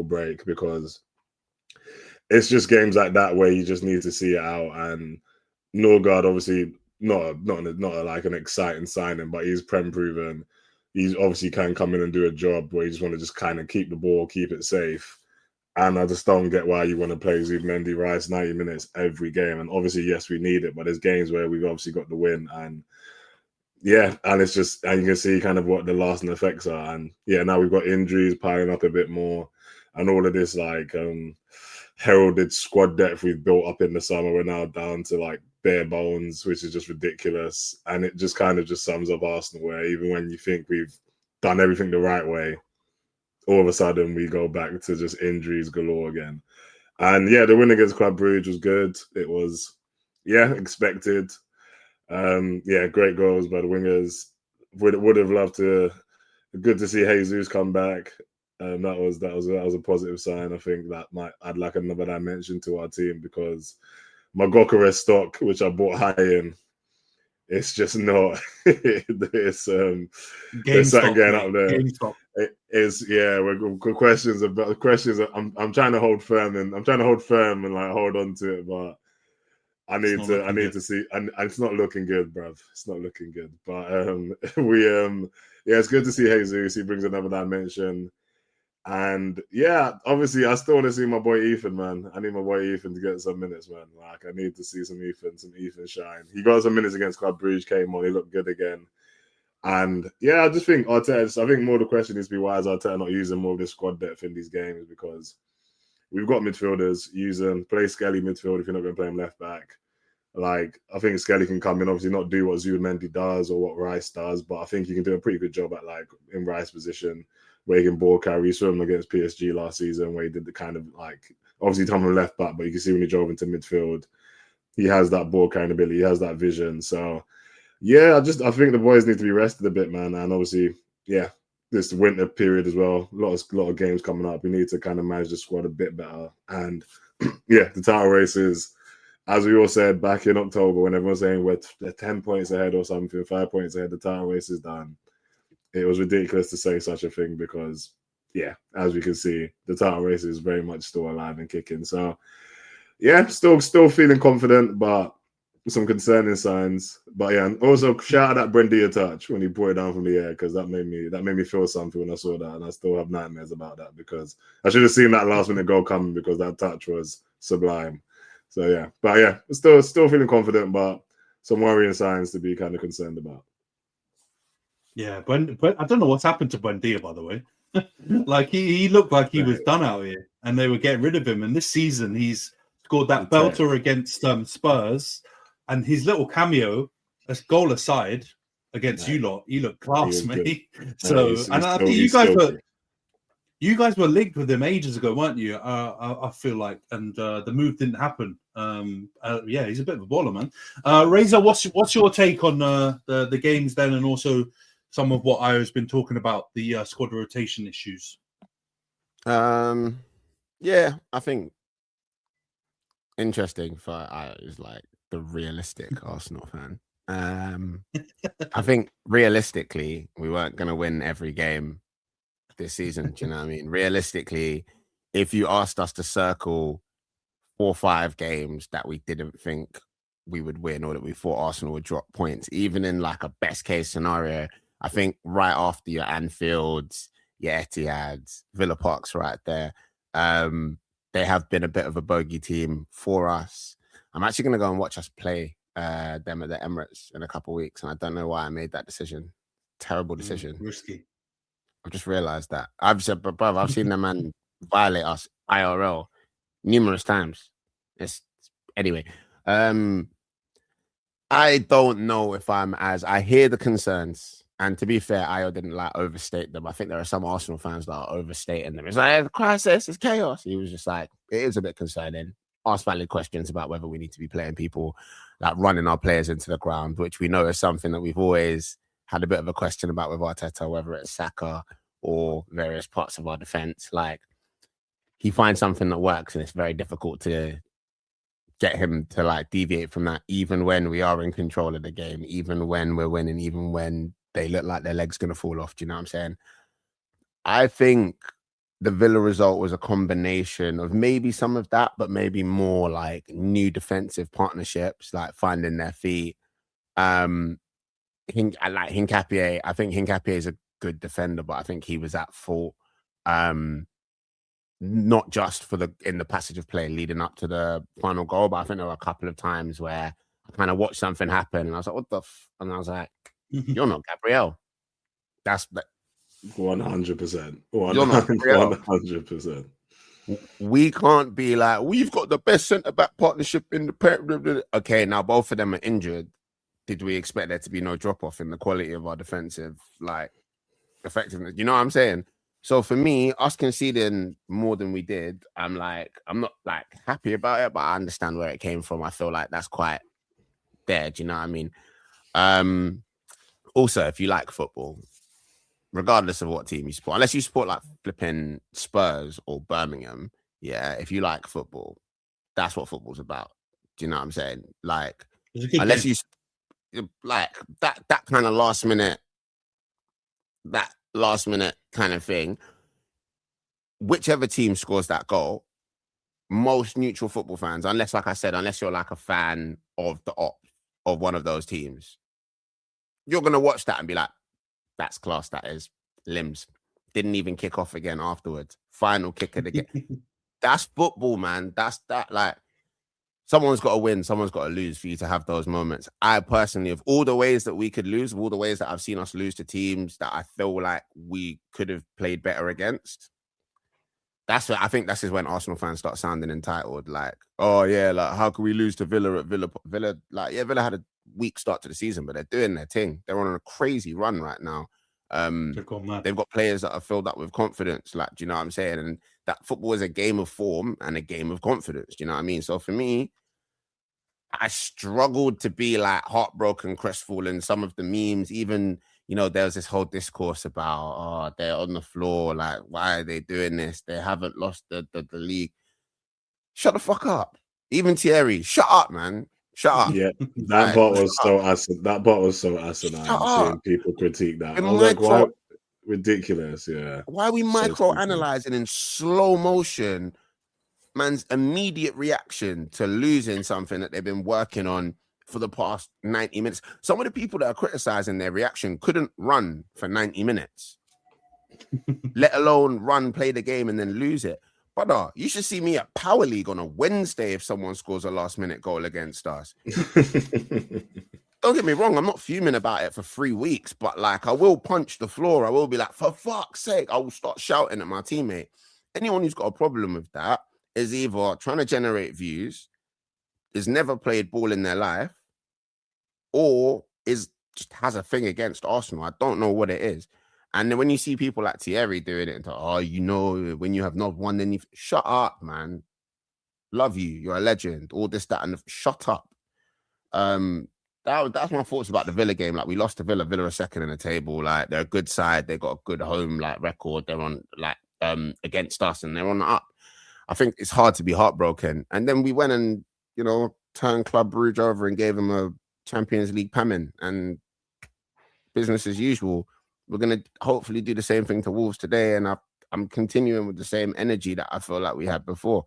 break, because it's just games like that where you just need to see it out. And Norgard, obviously, not like an exciting signing, but he's Prem proven. He's obviously can come in and do a job where you just want to just kind of keep the ball, keep it safe. And I just don't get why you want to play Zubimendi Rice 90 minutes every game. And obviously, yes, we need it, but there's games where we've obviously got the win. And yeah, and it's just, and you can see kind of what the lasting effects are. And yeah, now we've got injuries piling up a bit more, and all of this like heralded squad depth we've built up in the summer, we're now down to like bare bones, which is just ridiculous. And it just kind of just sums up Arsenal, where even when you think we've done everything the right way, all of a sudden we go back to just injuries galore again. And yeah, the win against Club Brugge was good. It was, yeah, expected. Great goals by the wingers. Would have loved to. Good to see Jesus come back. That was a positive sign. I think that might add like another dimension to our team, because my Gyökeres stock, which I bought high in, it's just not. There's something going up there. It is, yeah. We're questions. I'm trying to hold firm and like hold on to it, but I need to see. And it's not looking good, bruv. It's not looking good. But it's good to see Jesus. He brings another dimension. And yeah, obviously, I still want to see my boy Ethan, man. I need my boy Ethan to get some minutes, man. Like, I need to see some Ethan shine. He got some minutes against Club Brugge, came on, he looked good again. And yeah, I just think Arteta, I think more of the question needs to be, why is Arteta not using more of this squad depth in these games? Because we've got midfielders, play Skelly midfield if you're not going to play him left back. Like, I think Skelly can come in, obviously not do what Zubimendi does or what Rice does, but I think he can do a pretty good job at like in Rice position, where he can ball carry. You saw him against PSG last season, where he did the kind of like, obviously done from left back, but you can see when he drove into midfield, he has that ball carrying ability, he has that vision. So yeah, I think the boys need to be rested a bit, man. And obviously, yeah, this winter period as well, a lot of games coming up. We need to kind of manage the squad a bit better. And yeah, the title races, as we all said back in October, when everyone's saying we're 10 points ahead or something, 5 points ahead, the title race is done. It was ridiculous to say such a thing, because, yeah, as we can see, the title race is very much still alive and kicking. So, yeah, still feeling confident, but some concerning signs. But yeah, and also shout out that Buendia touch when he brought it down from the air, because that made me feel something when I saw that, and I still have nightmares about that, because I should have seen that last minute goal coming, because that touch was sublime. So yeah, but yeah, still feeling confident, but some worrying signs to be kind of concerned about. Yeah, but I don't know what's happened to Buendia, by the way. Like he looked like he was done out here, and they were getting rid of him. And this season, he's scored that belter against Spurs, and his little cameo, as goal aside, against you lot, he looked class, mate. So, and I think you guys were linked with him ages ago, weren't you? I feel like, and the move didn't happen. Yeah, he's a bit of a baller, man. Razor, what's your take on the games then, and also some of what I was been talking about, the squad rotation issues? Yeah, I think interesting for I was like the realistic Arsenal fan. I think realistically, we weren't going to win every game this season. Do you know what I mean? Realistically, if you asked us to circle 4 or 5 games that we didn't think we would win, or that we thought Arsenal would drop points, even in like a best case scenario, I think right after your Anfields, your Etihads, Villa Park's right there, they have been a bit of a bogey team for us. I'm actually going to go and watch us play them at the Emirates in a couple of weeks, and I don't know why I made that decision. Terrible decision. Risky. I've just realised that. I've said, but bruv, I've seen the man violate us IRL numerous times. Anyway. I don't know if I hear the concerns. And to be fair, Ayo didn't like overstate them. I think there are some Arsenal fans that are overstating them. It's like, it's a crisis, it's chaos. He was just like, it is a bit concerning. Ask valid questions about whether we need to be playing people, like running our players into the ground, which we know is something that we've always had a bit of a question about with Arteta, whether it's Saka or various parts of our defense. Like, he finds something that works, and it's very difficult to get him to like deviate from that, even when we are in control of the game, even when we're winning, even when they look like their leg's going to fall off. Do you know what I'm saying? I think the Villa result was a combination of maybe some of that, but maybe more like new defensive partnerships, like finding their feet. I like Hincapié. I think Hincapié is a good defender, but I think he was at fault. Not just in the passage of play leading up to the final goal, but I think there were a couple of times where I kind of watched something happen and I was like, what the and I was like, you're not Gabriel. That's 100%. You're not Gabriel. 100%. We can't be like, we've got the best centre-back partnership in the... Okay, now both of them are injured. Did we expect there to be no drop-off in the quality of our defensive, like, effectiveness? You know what I'm saying? So for me, us conceding more than we did, I'm not like happy about it, but I understand where it came from. I feel like that's quite there. Do you know what I mean? Also, if you like football, regardless of what team you support, unless you support like flipping Spurs or Birmingham, yeah, if you like football, that's what football's about. Do you know what I'm saying? Like, unless you like that kind of last minute kind of thing, whichever team scores that goal, most neutral football fans, unless, like I said, unless you're like a fan of the op of one of those teams, you're going to watch that and be like, that's class, that is. Limbs. Didn't even kick off again afterwards. Final kick of the game. That's football, man. That's that. Like, someone's got to win, someone's got to lose for you to have those moments. I personally, of all the ways that we could lose, of all the ways that I've seen us lose to teams that I feel like we could have played better against, that's what I think. This is when Arsenal fans start sounding entitled. Like, oh yeah, like how could we lose to Villa at Villa? Like, yeah, Villa had a weak start to the season, but they're doing their thing. They're on a crazy run right now. They've got players that are filled up with confidence. Like, do you know what I'm saying? And that football is a game of form and a game of confidence. Do you know what I mean? So for me, I struggled to be like heartbroken, crestfallen. Some of the memes, even, you know, there was this whole discourse about, oh, they're on the floor. Like, why are they doing this? They haven't lost the league. Shut the fuck up. Even Thierry, shut up, man. Shut up. Yeah, that bot was so asinine. That bot was so asinine. Seeing people critique that. I was like, why? Ridiculous, yeah. Why are we micro-analyzing in slow motion man's immediate reaction to losing something that they've been working on for the past 90 minutes? Some of the people that are criticizing their reaction couldn't run for 90 minutes, let alone play the game and then lose it. Brother, you should see me at Power League on a Wednesday if someone scores a last-minute goal against us. Don't get me wrong, I'm not fuming about it for 3 weeks, but like I will punch the floor. I will be like, for fuck's sake, I will start shouting at my teammate. Anyone who's got a problem with that is either trying to generate views, has never played ball in their life, or just has a thing against Arsenal. I don't know what it is. And then when you see people like Thierry doing it, and oh, you know, when you have not won, then you shut up, man. Love you. You're a legend. All this, that, and shut up. That's my thoughts about the Villa game. Like, we lost to Villa. Villa are second in the table. Like, they're a good side. They got a good home like record. They're on like against us, and they're on the up. I think it's hard to be heartbroken. And then we went and, you know, turned Club Brugge over and gave them a Champions League pamming, and business as usual. We're going to hopefully do the same thing to Wolves today. And I'm continuing with the same energy that I feel like we had before.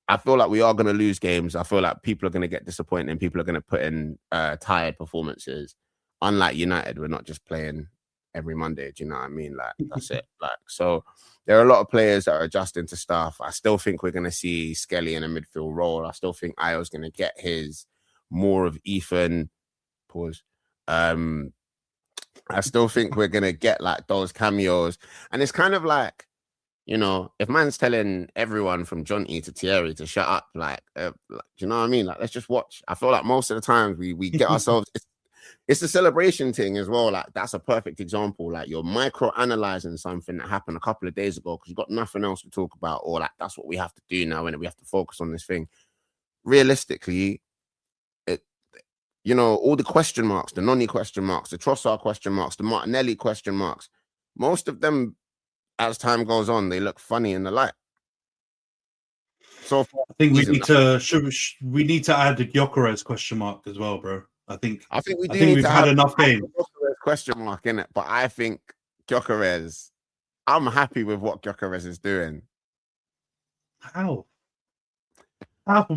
I feel like we are going to lose games. I feel like people are going to get disappointed and people are going to put in tired performances. Unlike United, we're not just playing every Monday. Do you know what I mean? Like, that's it. Like, so there are a lot of players that are adjusting to stuff. I still think we're going to see Skelly in a midfield role. I still think Ayo's going to get his more of Ethan. Pause. I still think we're going to get like those cameos. And it's kind of like, You know, if man's telling everyone from Jonty to Thierry to shut up, like, do you know what I mean? Like, let's just watch. I feel like most of the times we get ourselves. It's the celebration thing as well. Like, that's a perfect example. Like, you're micro analyzing something that happened a couple of days ago because you've got nothing else to talk about, or like that's what we have to do now, and we have to focus on this thing. Realistically, you know, all the question marks, the Noni question marks, the Trossard question marks, the Martinelli question marks, most of them, as time goes on, they look funny in the light. So I think we need to add the Gyökeres question mark as well, bro. I think we've had enough game. Question mark in it, but I think Gyökeres, I'm happy with what Gyökeres is doing. How?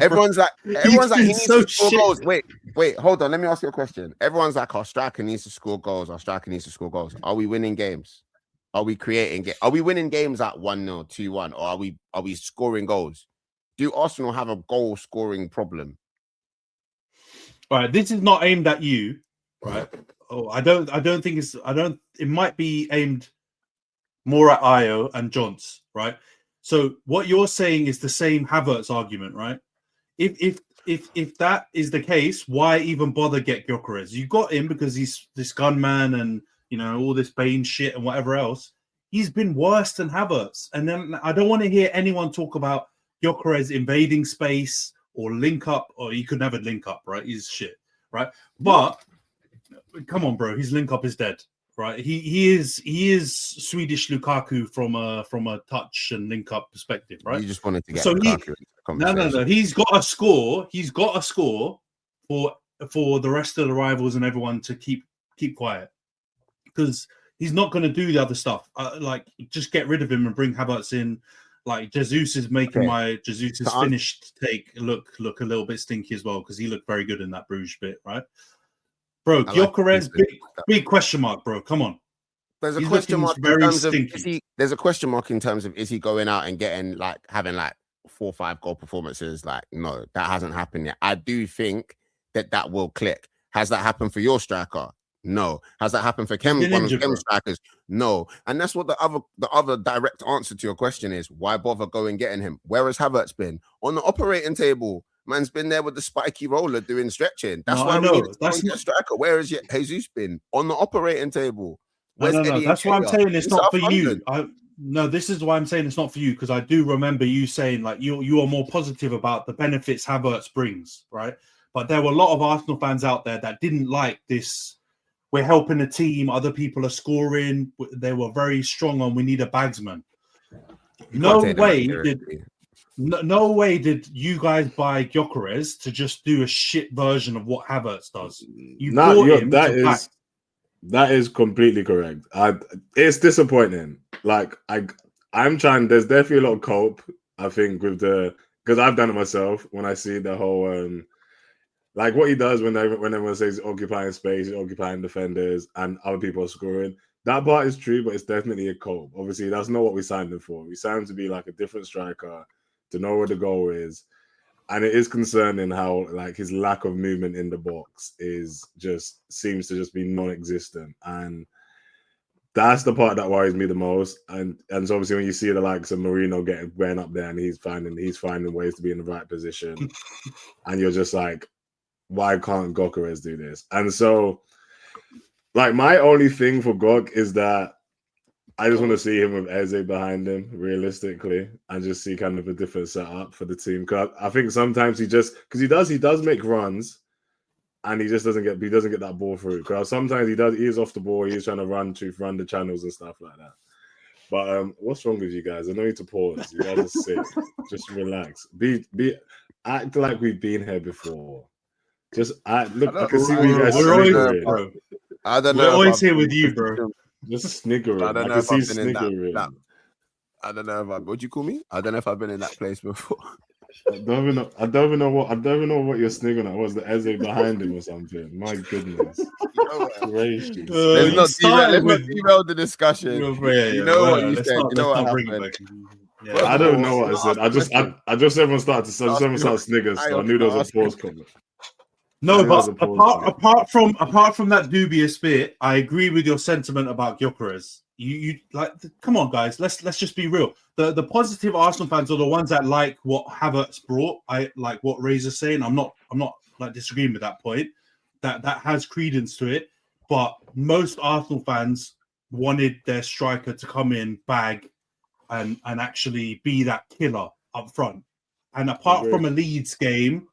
Everyone's like, he needs to score goals. Wait, hold on. Let me ask you a question. Everyone's like, our striker needs to score goals. Are we winning games? Are we creating? Are we winning games at 1-0, 2-1, or are we scoring goals? Do Arsenal have a goal scoring problem? All right, this is not aimed at you, right? Oh, I don't think it might be aimed more at Io and Johns, right? So what you're saying is the same Havertz argument, right? If that is the case, why even bother get Gyökeres? You got him because he's this gunman and, you know, all this Bane shit and whatever else. He's been worse than Havertz. And then I don't want to hear anyone talk about Gyökeres invading space or link up, or he could never link up, right? He's shit, right? But come on, bro, his link up is dead, right? He is Swedish Lukaku from a touch and link up perspective, right? You just wanted to get Lukaku. No. He's got a score. He's got a score for the rest of the rivals and everyone to keep quiet, because he's not going to do the other stuff. Like, just get rid of him and bring Havertz in. Like, Jesus is making my Jesus' finished take look a little bit stinky as well, because he looked very good in that Bruges bit, right? Bro, Gyökeres, big question mark, bro. Come on. There's a question mark in terms of there's a question mark in terms of is he going out and getting having 4 or 5 goal performances? Like, no, that hasn't happened yet. I do think that will click. Has that happened for your striker? No. Has that happened for Khem, one of Khem's strikers? No. And that's what the other direct answer to your question is. Why bother going getting him? Where has Havertz been? On the operating table. Man's been there with the spiky roller doing stretching. That's why we need a striker. Where has Jesus been? On the operating table. No. That's why I'm saying it's not for you. This is why I'm saying it's not for you, because I do remember you saying, like, you are more positive about the benefits Havertz brings, right? But there were a lot of Arsenal fans out there that didn't like this. We're helping the team. Other people are scoring. They were very strong on we need a bagsman. No way did you guys buy Gyökeres to just do a shit version of what Havertz does. That is completely correct. It's disappointing. Like, I'm trying. There's definitely a lot of cope, I think, with because I've done it myself when I see the whole like what he does when everyone says he's occupying space, he's occupying defenders, and other people are scoring. That part is true, but it's definitely a cope. Obviously, that's not what we signed him for. We signed him to be like a different striker, to know where the goal is. And it is concerning how, like, his lack of movement in the box seems to just be non-existent. And that's the part that worries me the most. And so obviously when you see the likes of Marino going up there and he's finding ways to be in the right position, and you're just like, why can't Gyökeres do this? And so, like, my only thing for Gok is that I just want to see him with Eze behind him, realistically, and just see kind of a different setup for the team. Because I think sometimes he does make runs, and he just doesn't get that ball through. Because sometimes he is off the ball, he's trying to run the channels and stuff like that. But what's wrong with you guys? I know you need to pause. You guys are sick. Just relax. Act like we've been here before. Just look. I can see what you guys are, bro. I don't know. We're always here with you, bro. Just sniggering. I don't know if I've been in that. I don't know if what'd you call me? I don't know if I've been in that place before. I don't even know what you're sniggering at. Was the Eze behind him or something? My goodness. Let's not derail the discussion. You know what you said. You know what happened. Yeah, I don't know what I said. I just everyone started sniggering, so I knew there was a pause coming. No, but apart from that dubious bit, I agree with your sentiment about Gyökeres. You like, come on, guys. Let's just be real. The positive Arsenal fans are the ones that like what Havertz brought. I like what Razor's saying. I'm not like disagreeing with that point. That has credence to it. But most Arsenal fans wanted their striker to come in, bag, and actually be that killer up front. And apart from the Leeds game,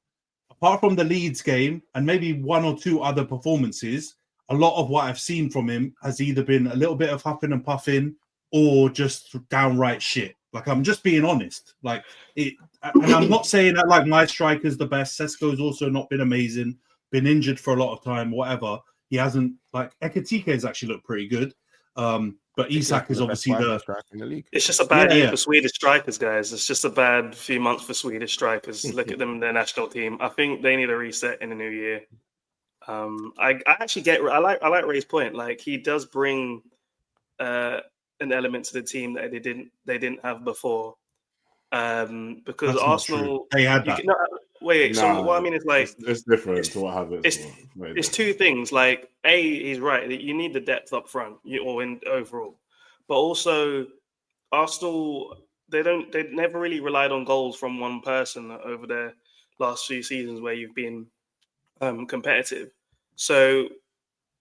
and maybe one or two other performances, a lot of what I've seen from him has either been a little bit of huffing and puffing or just downright shit. Like, I'm just being honest. Like, it, and I'm not saying that like my striker's the best. Sesko's also not been amazing, been injured for a lot of time, whatever. He hasn't, like, Ekitike has actually looked pretty good. But Isak is obviously the in the league. It's just a bad year for Swedish strikers, guys. It's just a bad few months for Swedish strikers. Look at them in their national team. I think they need a reset in the new year. I actually I like Ray's point. Like, he does bring an element to the team that they didn't have before. Because That's Arsenal, they had that. So what I mean is, like, it's different to what Havertz. It's two things. Like, he's right. You need the depth up front, or in overall, but also Arsenal. They never really relied on goals from one person over their last few seasons where you've been competitive. So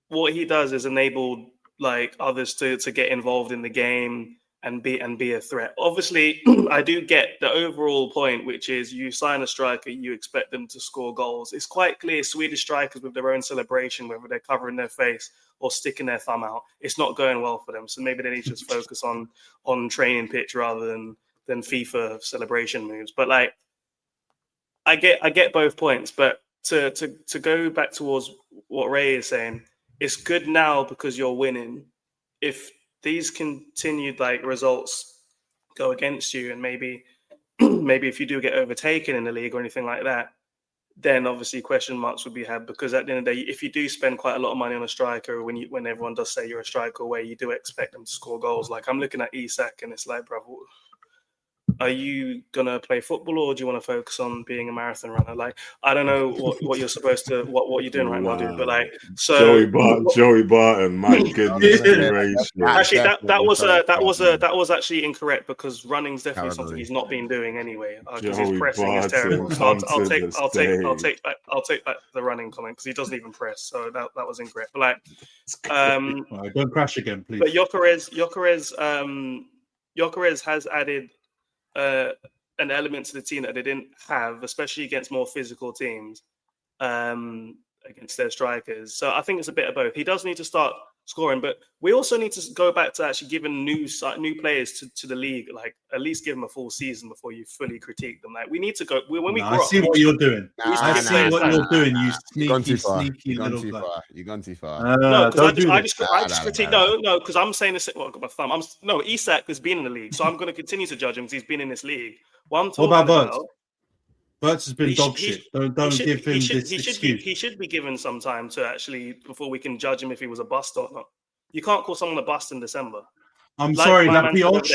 what he does is enable like others to get involved in the game and be a threat. Obviously, I do get the overall point, which is you sign a striker, you expect them to score goals. It's quite clear Swedish strikers with their own celebration, whether they're covering their face or sticking their thumb out, it's not going well for them. So maybe they need to just focus on training pitch rather than FIFA celebration moves. But like, I get both points, but to go back towards what Ray is saying, it's good now because you're winning. If these continued like results go against you, and maybe if you do get overtaken in the league or anything like that, then obviously question marks would be had, because at the end of the day, if you do spend quite a lot of money on a striker, when everyone does say you're a striker, where you do expect them to score goals, like I'm looking at Isak and it's like, bro, are you gonna play football or do you want to focus on being a marathon runner? Like, I don't know what you're supposed to what you're doing right now, dude. But like, so Joey Barton, my goodness gracious. Actually, that was actually incorrect, because running's definitely something he's not been doing anyway. Because his pressing is terrible. So I'll take back the running comment, because he doesn't even press. So that was incorrect. But like, don't crash again, please. But Gyökeres has added an element to the team that they didn't have, especially against more physical teams, against their strikers. So I think it's a bit of both. He does need to start scoring, but we also need to go back to actually giving new players to the league, like at least give them a full season before you fully critique them. Like, we need to go. I see what you're doing. I see what you're doing. You sneaky little guy. You've gone too far. No, because I just critique. No, because I'm saying this. Well, I got my thumb. Isak has been in the league, so I'm going to continue to judge him because he's been in this league. What about Wirtz? Wirtz has been dog shit. Don't give him this excuse. He should be given some time to actually, before we can judge him if he was a bust or not. You can't call someone a bust in December. I'm sorry, Lapioche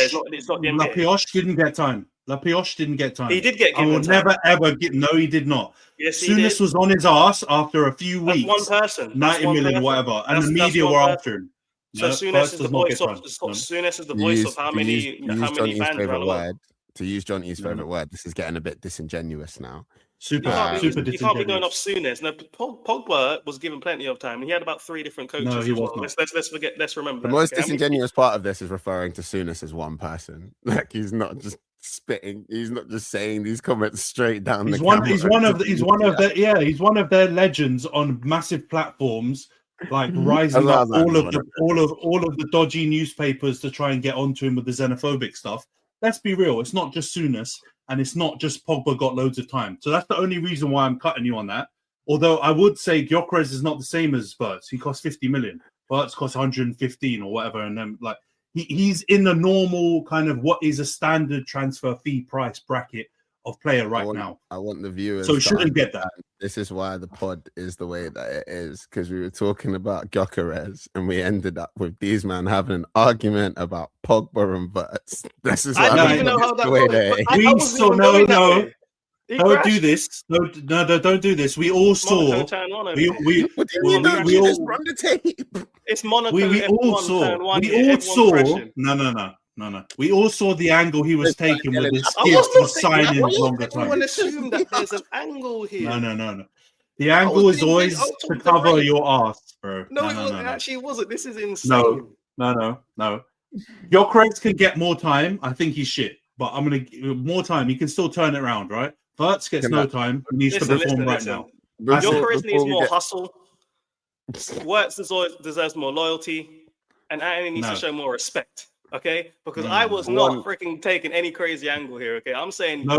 didn't get time. Lapioche didn't get time. He did get given I will time. never ever get. No, he did not. Yes, he Souness did. was on his ass after a few weeks. That's one person. 90 million, whatever, and the media were after him. So Souness is the voice of. Souness is the voice of how many fans around the world. To use Johnny's favorite word, this is getting a bit disingenuous now. Super You can't be going off Souness. No, Pogba was given plenty of time, and he had about 3 different coaches. No, he as well. wasn't. Let's remember. The most disingenuous part of this is referring to Souness as one person. Like, he's not just spitting. He's not just saying these comments straight down the camera. He's one of their legends on massive platforms, like rising up all of the dodgy newspapers to try and get onto him with the xenophobic stuff. Let's be real. It's not just Souness, and it's not just Pogba got loads of time. So that's the only reason why I'm cutting you on that. Although I would say Gyökeres is not the same as Wirtz. He costs 50 million. Wirtz costs 115 or whatever. And then like he's in the normal kind of what is a standard transfer fee price bracket of player now. I want the viewers. So shouldn't get that. This is why the pod is the way that it is, because we were talking about Gyökeres and we ended up with these men having an argument about Pogba and Wirtz. This is I don't even know how that we saw no. Don't do this. Don't do this. We all saw. Turn on We What do you mean? Don't you just run the tape? it's Monaco. we all F1 saw. turn one We here, all F1 saw. crashing. No. We all saw the angle he was taking with his I skids was for not saying signing that. longer Everyone time. assume that there's an angle here. No. The angle is always to cover your ass, bro. No, it actually wasn't. This is insane. No. Gyökeres can get more time. I think he's shit, but I'm gonna give him more time. He can still turn it around, right? Wirtz gets no time. He needs to perform right now. Gyökeres needs more hustle. Wirtz deserves more loyalty, and Antony needs to show more respect. Okay, because I was not freaking taking any crazy angle here. Okay, I'm saying no,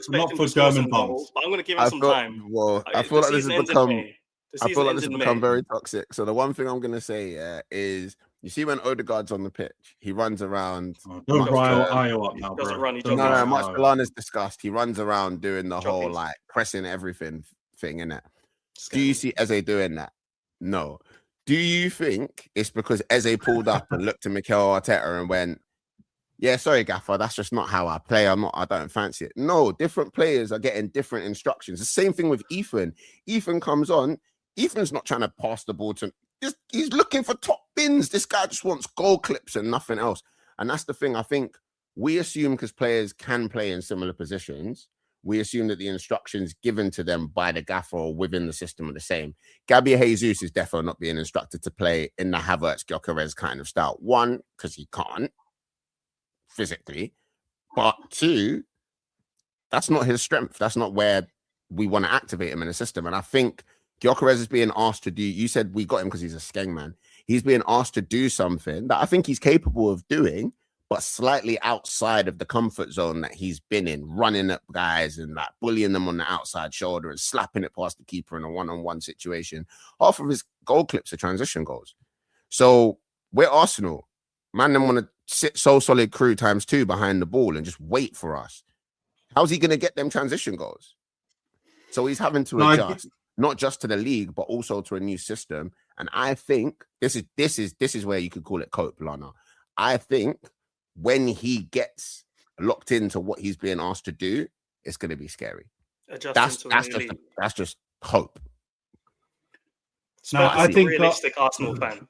not for German bums. But I'm gonna give him some time. Well, I feel like this has become very toxic. So the one thing I'm gonna say is, you see when Odegaard's on the pitch, he runs around. Don't rile Ayo up now, bro. No, much Milana's discussed. He runs around doing the whole like pressing everything thing, innit? Do you see Eze doing that? No. Do you think it's because Eze pulled up and looked at Mikel Arteta and went, "Yeah, sorry, Gaffer, that's just not how I play. I don't fancy it." No, different players are getting different instructions. The same thing with Ethan. Ethan comes on. Ethan's not trying to pass the ball to. He's looking for top bins. This guy just wants goal clips and nothing else. And that's the thing. I think we assume, because players can play in similar positions, we assume that the instructions given to them by the gaffer or within the system are the same. Gabriel Jesus is definitely not being instructed to play in the Havertz, Gyökeres kind of style. One, because he can't physically. But two, that's not his strength. That's not where we want to activate him in the system. And I think Gyökeres is being asked to do, you said we got him because he's a skeng man. He's being asked to do something that I think he's capable of doing, but slightly outside of the comfort zone that he's been in, running at guys and like bullying them on the outside shoulder and slapping it past the keeper in a one-on-one situation. Half of his goal clips are transition goals. So we're Arsenal. Man, them want to sit so solid crew times 2 behind the ball and just wait for us. How's he going to get them transition goals? So he's having to adjust, not just to the league, but also to a new system. And I think this is where you could call it cope, Lana. I think when he gets locked into what he's being asked to do, it's going to be scary. That's just hope. No, I think realistic Arsenal fan.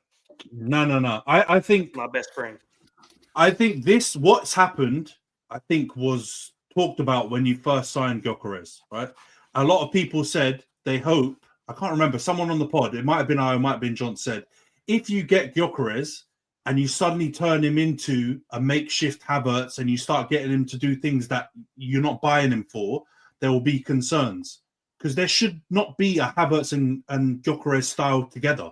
No. I think my best friend. I think what's happened, I think, was talked about when you first signed Gyökeres, right? A lot of people said they hope. I can't remember. Someone on the pod, it might have been I, it might have been John, said, if you get Gyökeres and you suddenly turn him into a makeshift Havertz and you start getting him to do things that you're not buying him for, there will be concerns. Because there should not be a Havertz and Gyökeres style together.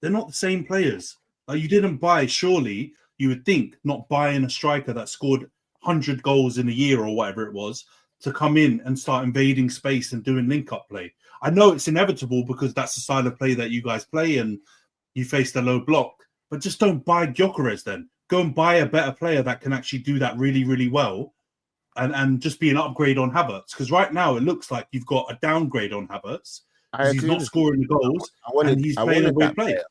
They're not the same players. Like, you didn't buy, surely, you would think, not buying a striker that scored 100 goals in a year or whatever it was, to come in and start invading space and doing link-up play. I know it's inevitable because that's the style of play that you guys play and you face the low block. But just don't buy Gyökeres then. Go and buy a better player that can actually do that really, really well and just be an upgrade on Havertz. Because right now it looks like you've got a downgrade on Havertz. He's not scoring the goals and he's playing a great player.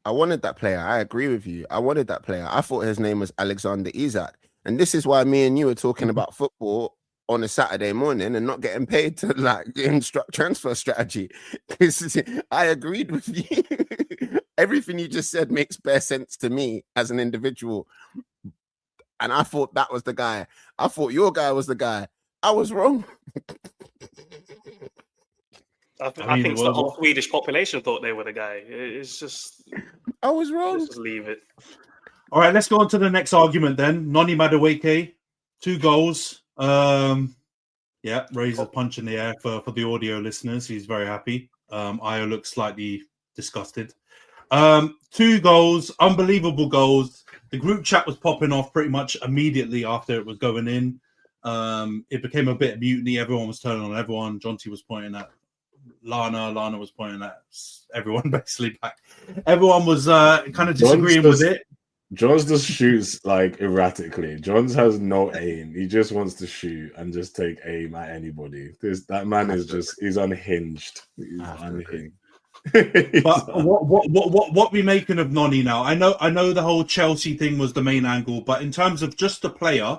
I wanted that player. I agree with you. I wanted that player. I thought his name was Alexander Isak. And this is why me and you were talking about football on a Saturday morning and not getting paid to like instruct transfer strategy. Because I agreed with you. Everything you just said makes bare sense to me as an individual. And I thought that was the guy. I thought your guy was the guy. I was wrong. I think the whole Swedish population thought they were the guy. It's just... I was wrong. Let's just leave it. All right, let's go on to the next argument then. Noni Madueke, 2 goals. Yeah, Razor punch in the air for the audio listeners. He's very happy. Ayo looks slightly disgusted. 2 goals, unbelievable goals. The group chat was popping off pretty much immediately after it was going in. It became a bit of mutiny. Everyone was turning on everyone. Jonty was pointing at Lana was pointing at everyone basically back. Everyone was kind of disagreeing with it. Johns just shoots like erratically. Johns has no aim. He just wants to shoot and just take aim at anybody. That man is he's unhinged. He's unhinged. But what we making of Noni now? I know the whole Chelsea thing was the main angle, but in terms of just the player,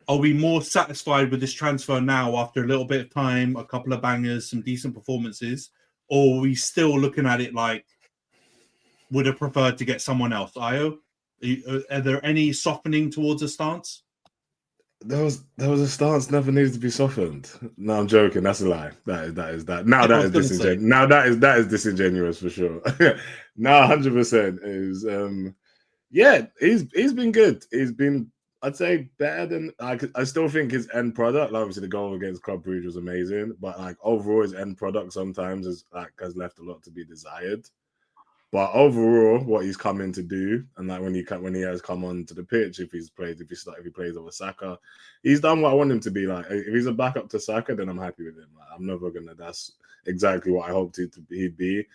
are we more satisfied with this transfer now after a little bit of time, a couple of bangers, some decent performances, or are we still looking at it like would have preferred to get someone else? Io, are there any softening towards a stance? There was a stance never needed to be softened. No, I'm joking. That's a lie. That is that. Now that is disingenuous. Now that is disingenuous for sure. No, 100% is. Yeah, he's been good. He's been, I'd say, better than I still think his end product. Like obviously, the goal against Club Brugge was amazing, but like overall, his end product sometimes has left a lot to be desired. But overall, what he's come in to do, and like when he has come onto the pitch, if he plays over Saka, he's done what I want him to be. Like if he's a backup to Saka, then I'm happy with him. Like, I'm never gonna. That's exactly what I hoped he'd be.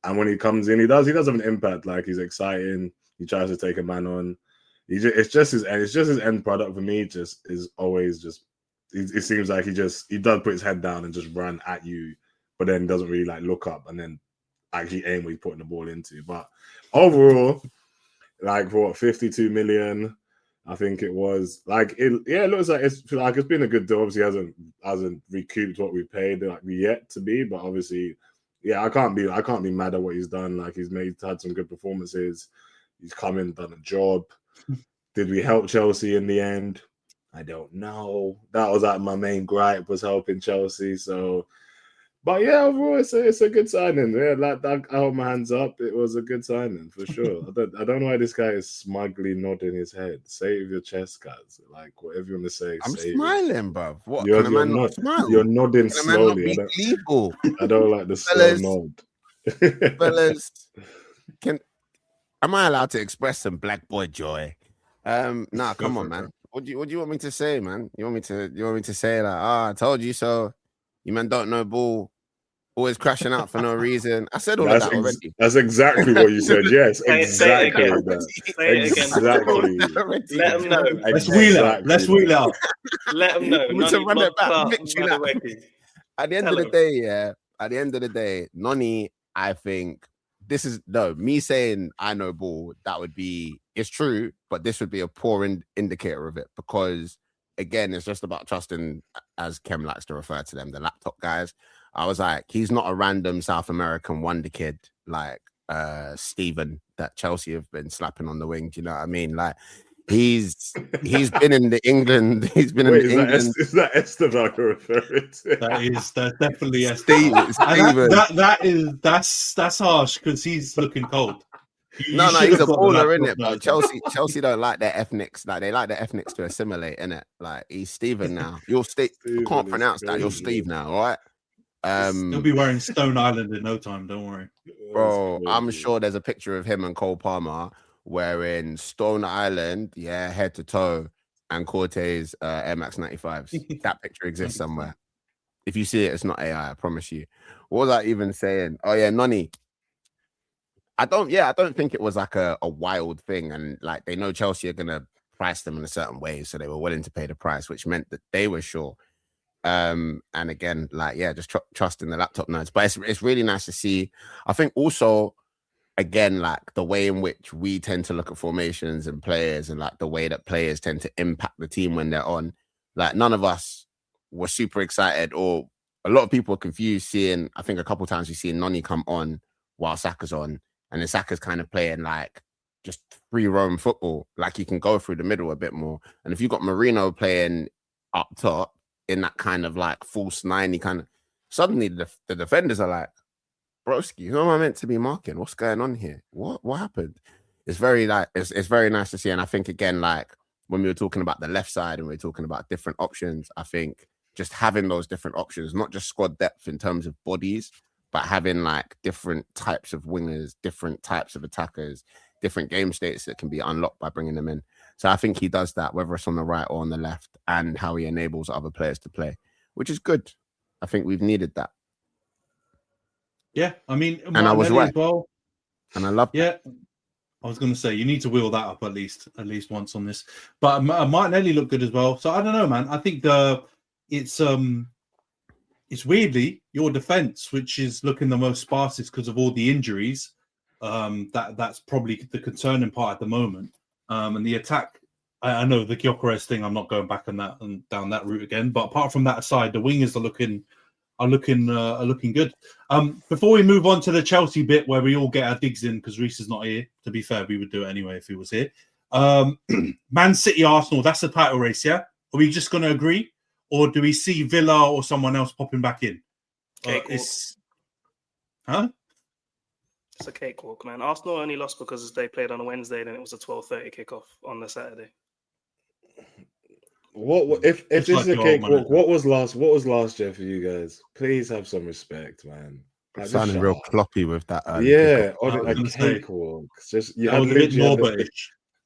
And when he comes in, he does have an impact. Like he's exciting. He tries to take a man on. It's just his end product for me. It seems like he does put his head down and just run at you, but then doesn't really like look up and then actually aim where he's putting the ball into. But overall, like for what, 52 million, I think it was. Like it looks like it's been a good deal. Obviously hasn't recouped what we paid like yet to be, but obviously, yeah, I can't be mad at what he's done. Like he's had some good performances. He's come in, done a job. Did we help Chelsea in the end? I don't know. That was like my main gripe, was helping Chelsea. So, but yeah, overall, it's a good signing. Yeah, like I hold my hands up. It was a good signing for sure. I don't know why this guy is smugly nodding his head. Say it with your chest, guys. Like whatever you want to say. I'm smiling, bruv. What? You're nodding slowly. I don't like the slow nod. Fellas, am I allowed to express some black boy joy? Nah, come on, man. What do you want me to say, man? You want me to say like, I told you so. You man don't know ball. Always crashing out for no reason. I said all of that already. That's exactly what you said. Yes, exactly that. Exactly. Let them know. Let's wheel out. Let them know. To run it back. At the end of the day, Noni, I think this is me saying I know ball. It's true, but this would be a poor indicator of it because again, it's just about trusting, as Khem likes to refer to them, the laptop guys. I was like, he's not a random South American wonder kid like Steven that Chelsea have been slapping on the wing. Do you know what I mean? Like he's been in the England. He's been in England. Is that Esteban you're referring to? That's definitely Esteban. That's harsh because he's looking cold. No, he's a baller, innit? But Chelsea don't like their ethnics. Like they like their ethnics to assimilate, innit? Like he's Steven now. You're Steve. I can't pronounce that. You're Steve now, all right? He'll be wearing Stone Island in no time. Don't worry, bro. I'm sure there's a picture of him and Cole Palmer wearing Stone Island, head to toe, and Cortez Air Max 95s. That picture exists somewhere. If you see it, it's not AI. I promise you. What was I even saying? Oh yeah, Noni. I don't think it was like a wild thing, and like they know Chelsea are gonna price them in a certain way, so they were willing to pay the price, which meant that they were sure. And again, like just trusting the laptop nerds. But it's really nice to see. I think also, again, like the way in which we tend to look at formations and players, and like the way that players tend to impact the team when they're on. Like none of us were super excited, or a lot of people are confused seeing. I think a couple of times we've seen Noni come on while Saka's on. And then Saka's kind of playing like just free roam football, like he can go through the middle a bit more. And if you've got Marino playing up top in that kind of like false 90 kind of, suddenly the defenders are like, broski, who am I meant to be marking? What's going on here? What happened? It's very like it's very nice to see. And I think again, like when we were talking about the left side and we were talking about different options, I think just having those different options, not just squad depth in terms of bodies, but having like different types of wingers, different types of attackers, different game states that can be unlocked by bringing them in. So I think he does that, whether it's on the right or on the left, and how he enables other players to play, which is good. I think we've needed that. Yeah, I mean, and I was right. As well. And I love that. I was going to say, you need to wheel that up at least once on this. But Martinelli looked good as well. So I don't know, man. I think it's weirdly your defense, which is looking the most sparsest because of all the injuries. That's probably the concerning part at the moment. And the attack, I know the Gyökeres thing. I'm not going back on that and down that route again. But apart from that aside, the wingers are looking good. Before we move on to the Chelsea bit where we all get our digs in because Reece is not here. To be fair, we would do it anyway if he was here. Man City, Arsenal. That's the title race. Yeah. Are we just going to agree, or do we see Villa or someone else popping back in? It's a cakewalk, man. Arsenal only lost because they played on a Wednesday, and it was a 12:30 kickoff on the Saturday. What if this is a cakewalk? What was last year for you guys? Please have some respect, man. Like, sounding real cloppy with that. A cakewalk. Just you had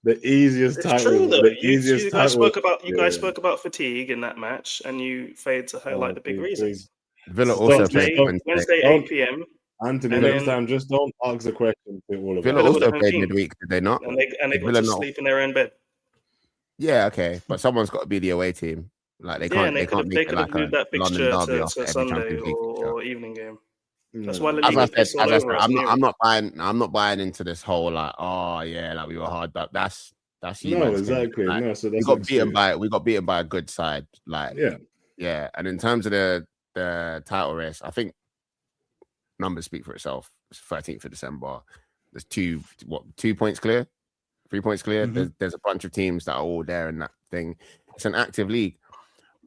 the easiest it's title. True, though. The easiest you guys title. guys spoke about fatigue in that match, and you failed to highlight the big reasons. Villa also played Wednesday 8 p.m. Antony, next time, just don't ask the question to all of Villa also played midweek, did they not? And they got to sleep in their own bed. Yeah, okay, but someone's got to be the away team. Like they can't. They could have moved that fixture to Sunday or evening game. That's why. I'm not buying into this whole like, oh yeah, like we were hard up. That's you. No, exactly. Like, no, so that's we got beaten by a good side. Like yeah. And in terms of the title race, I think numbers speak for itself. It's 13th of December. There's 2 points clear, 3 points clear. Mm-hmm. There's a bunch of teams that are all there in that thing. It's an active league,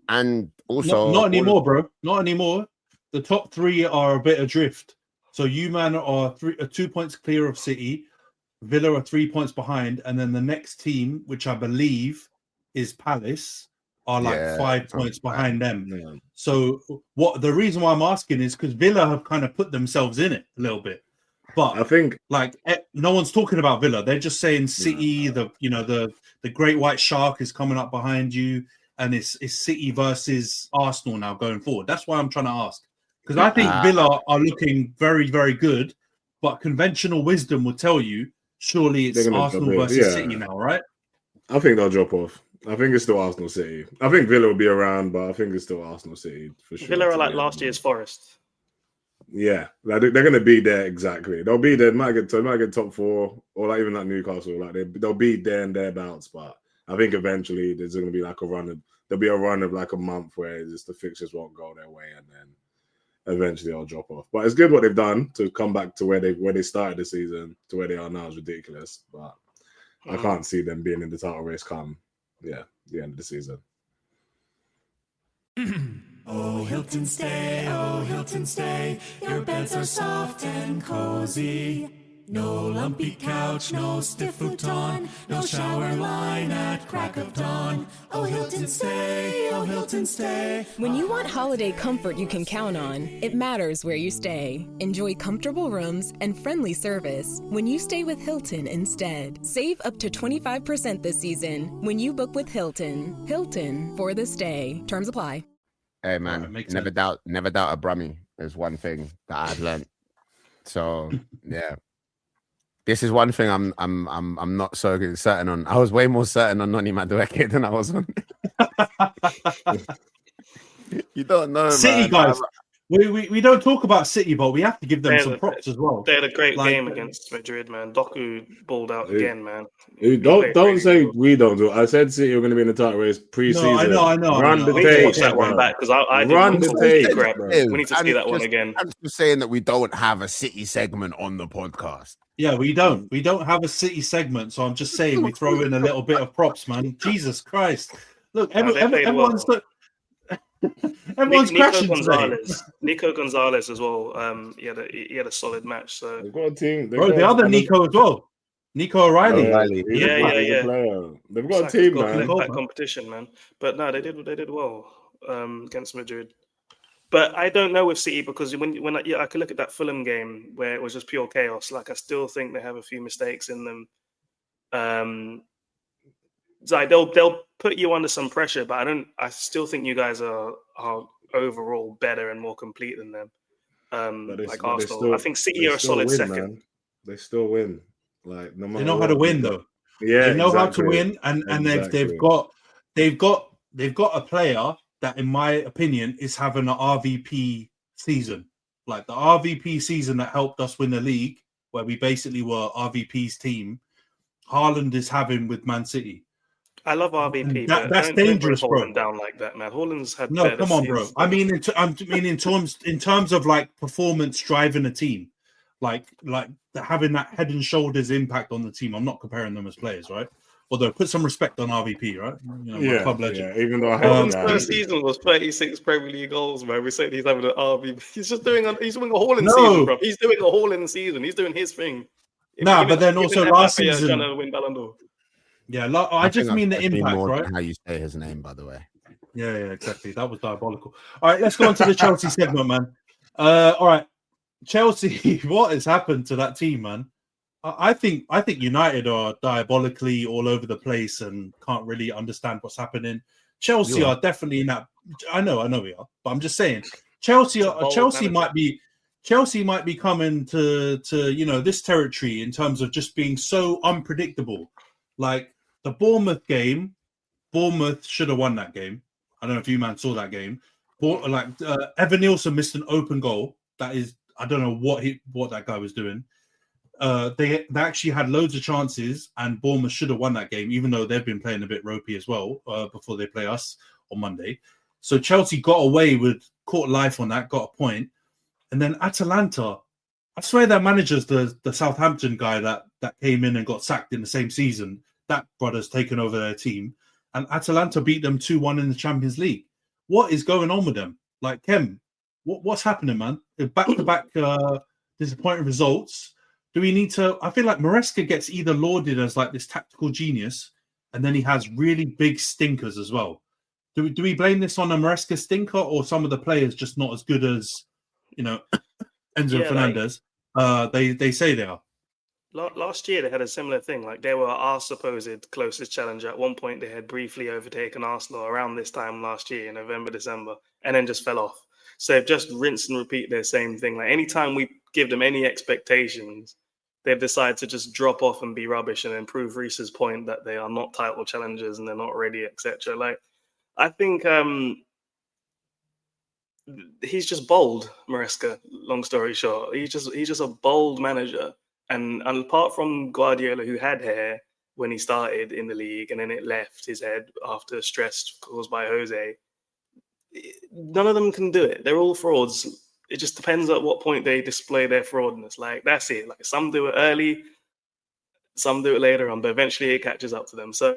and also not anymore, bro. Not anymore. The top 3 are a bit adrift. So you man are 2 points clear of City. Villa are 3 points behind, and then the next team, which I believe is Palace, are like 5 points behind them. Yeah. So the reason why I'm asking is because Villa have kind of put themselves in it a little bit. But I think like no one's talking about Villa. They're just saying City, the great white shark is coming up behind you, and it's City versus Arsenal now going forward. That's why I'm trying to ask. Because I think Villa are looking very, very good, but conventional wisdom will tell you surely it's Arsenal versus City now, right? I think they'll drop off. I think it's still Arsenal City. I think Villa will be around, but I think it's still Arsenal City for sure. Villa are like last year's Forest. Yeah, like they're going to be there exactly. They'll be there. Might get top 4, or like even like Newcastle. Like they'll be there and thereabouts. But I think eventually there's going to be like a run. There'll be a run of like a month where just the fixtures won't go their way, and then eventually they'll drop off. But it's good what they've done to come back to where they started the season to where they are now is ridiculous. But I can't see them being in the title race come the end of the season. Oh, Hilton stay. Your beds are soft and cozy. No lumpy couch, no stiff futon, no shower line at crack of dawn. Oh, Hilton stay. When you want holiday comfort you can count on, it matters where you stay. Enjoy comfortable rooms and friendly service when you stay with Hilton instead. Save up to 25% this season when you book with Hilton. Hilton for the stay. Terms apply. Hey man, never doubt a Brummy is one thing that I've learned. So yeah. This is one thing I'm not so certain on. I was way more certain on Noni Madueke than I was on. You don't know, City man. guys. We don't talk about City, but we have to give them some props as well. They had a great game against Madrid, man. Doku balled out again, man. Don't say we don't do it. I said City are going to be in the title race pre-season. No, I know. Run the We need to tape. watch that one back because I Run the tape. We need to see that one again. I'm just saying that we don't have a City segment on the podcast. Yeah, we don't. We don't have a City segment, so I'm just saying we throw in a little bit of props, man. Jesus Christ! Look, everyone's crashing. Nico Gonzalez as well. He had a solid match. So they've got a team. The other Nico as well. Nico O'Reilly. Yeah. They've got a team, man. That competition, man. But no, they did well against Madrid. But I don't know with City because when I could look at that Fulham game where it was just pure chaos. Like I still think they have a few mistakes in them. Like they'll put you under some pressure, but I still think you guys are overall better and more complete than them. Like Arsenal, I think City are a solid second. Man. They still win. Like no matter they know how to win though. Yeah, they know how to win, and they've got a player that, in my opinion, is having an RVP season. Like the RVP season that helped us win the league, where we basically were RVP's team. Haaland is having with Man City. I love RVP, but That's don't dangerous, bring bro. Haaland down like that, man. Haaland's had No, better come on, bro. seasons. I mean, in terms of like performance driving a team, like having that head and shoulders impact on the team. I'm not comparing them as players, right? Although put some respect on RVP, right? You know, my club legend. Yeah, even though I hate Haaland's that. first season was 36 Premier League goals, man. We said he's having an RVP. He's doing a Haaland No. season, bro. He's doing a Haaland season. He's doing his thing. Nah, but then also last season, trying to win Ballon d'Or. Yeah, I just mean the impact, right? How you say his name, by the way. Yeah, exactly. That was diabolical. All right, let's go on to the Chelsea segment, man. All right, Chelsea. What has happened to that team, man? I think United are diabolically all over the place and can't really understand what's happening. Chelsea are definitely in that. I know we are, but I'm just saying Chelsea might be coming to this territory in terms of just being so unpredictable. Like the Bournemouth game, Bournemouth should have won that game. I don't know if you man saw that game. Evan Nielsen missed an open goal. That is, I don't know what that guy was doing. They actually had loads of chances, and Bournemouth should have won that game, even though they've been playing a bit ropey as well before they play us on Monday. So Chelsea got away with, caught life on that, got a point. And then Atalanta, I swear their manager's the Southampton guy that came in and got sacked in the same season. That brother's taken over their team. And Atalanta beat them 2-1 in the Champions League. What is going on with them? Like, Khem, what's happening, man? Back-to-back disappointing results. Do we need to... I feel like Maresca gets either lauded as like this tactical genius, and then he has really big stinkers as well. Do we blame this on a Maresca stinker, or some of the players just not as good as, Enzo Fernandez? They say they are. Last year, they had a similar thing. Like, they were our supposed closest challenger. At one point, they had briefly overtaken Arsenal around this time last year, in November, December, and then just fell off. So they've just rinsed and repeat their same thing. Like, anytime we give them any expectations, they've decided to just drop off and be rubbish and then prove Reese's point that they are not title challengers and they're not ready, etc. Like, I think he's just bold, Maresca, long story short. He's just a bold manager. And apart from Guardiola, who had hair when he started in the league and then it left his head after stress caused by Jose, none of them can do it. They're all frauds. It just depends at what point they display their fraudness. Like, that's it. Like, some do it early, some do it later on, but eventually it catches up to them. So,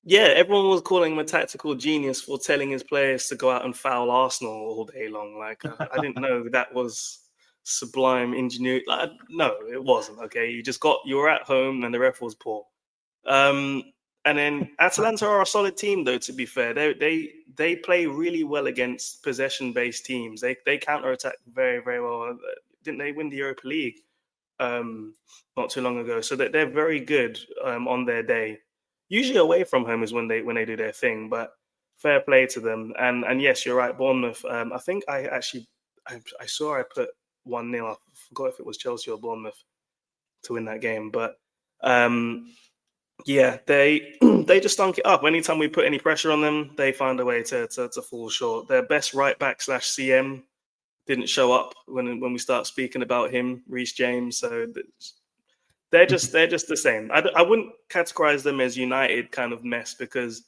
yeah, everyone was calling him a tactical genius for telling his players to go out and foul Arsenal all day long. Like, I didn't know that was sublime ingenuity. Like, no, it wasn't. Okay, you were at home and the ref was poor. And then Atalanta are a solid team, though. To be fair, they play really well against possession-based teams. They counter-attack very, very well. Didn't they win the Europa League not too long ago? So they're very good on their day. Usually away from home is when they do their thing. But fair play to them. And yes, you're right. Bournemouth. I think I saw I put 1-0. I forgot if it was Chelsea or Bournemouth to win that game. But yeah, they just stunk it up. Anytime we put any pressure on them, they find a way to fall short. Their best right back / CM didn't show up when we start speaking about him, Reece James. So they're just the same. I wouldn't categorize them as United kind of mess, because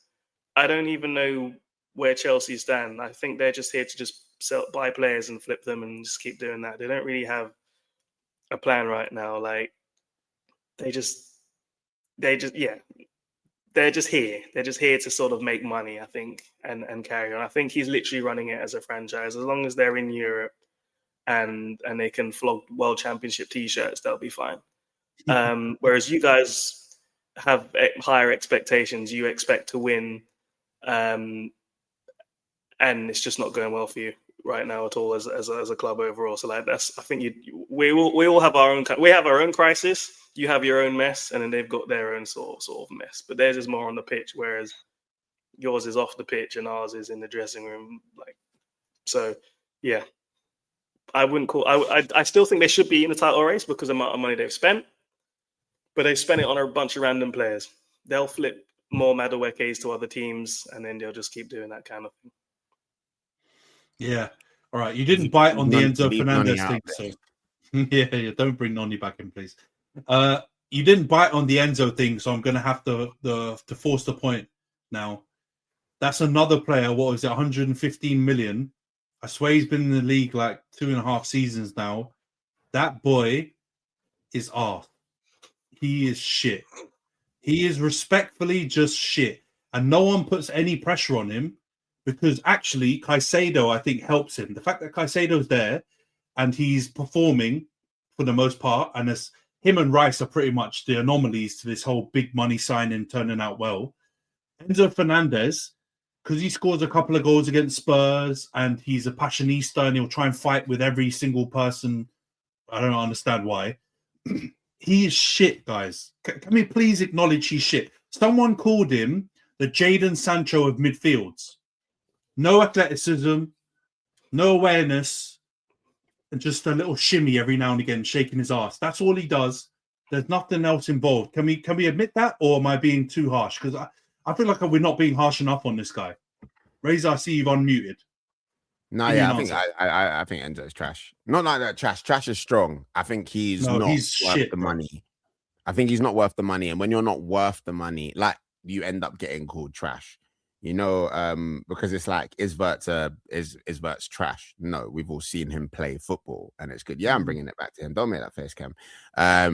I don't even know where Chelsea stand. I think they're just here to just buy players and flip them and just keep doing that. They don't really have a plan right now. Like, they're just here. They're just here to sort of make money, I think, and carry on. I think he's literally running it as a franchise. As long as they're in Europe and they can flog World Championship t-shirts, they'll be fine. Whereas you guys have higher expectations. You expect to win, and it's just not going well for you right now at all as a club overall. So like, that's, I think we all have our own crisis. You have your own mess, and then they've got their own sort of mess. But theirs is more on the pitch, whereas yours is off the pitch and ours is in the dressing room. Like, so yeah, I still think they should be in the title race because of the amount of money they've spent, but they've spent it on a bunch of random players. They'll flip more Madueke's to other teams, and then they'll just keep doing that kind of thing. Yeah. All right. You didn't bite on the Enzo Fernandez thing, so yeah. Don't bring Noni back in, please. you didn't bite on the Enzo thing, so I'm going to have to force the point now. That's another player. What was it? 115 million. I swear he's been in the league like 2.5 seasons now. That boy is arse. He is shit. He is respectfully just shit. And no one puts any pressure on him because actually Caicedo, I think, helps him. The fact that Caicedo's there and he's performing for the most part, and as him and Rice are pretty much the anomalies to this whole big money signing turning out well. Enzo Fernandez, because he scores a couple of goals against Spurs and he's a passionista and he'll try and fight with every single person. I don't understand why. He is shit, guys. Can we please acknowledge he's shit? Someone called him the Jadon Sancho of midfields. No athleticism, no awareness, and just a little shimmy every now and again, shaking his ass. That's all he does. There's nothing else involved. Can we admit that, or am I being too harsh? Because I feel like we're not being harsh enough on this guy. Razor, I see you've unmuted. No, yeah, I think Enzo's trash. Not like that trash. Trash is strong. I think he's not worth shit, the money. I think he's not worth the money. And when you're not worth the money, like you end up getting called trash. You know, because it's like, is Wirtz trash? No, we've all seen him play football and it's good. Yeah, I'm bringing it back to him. Don't make that face, Khem.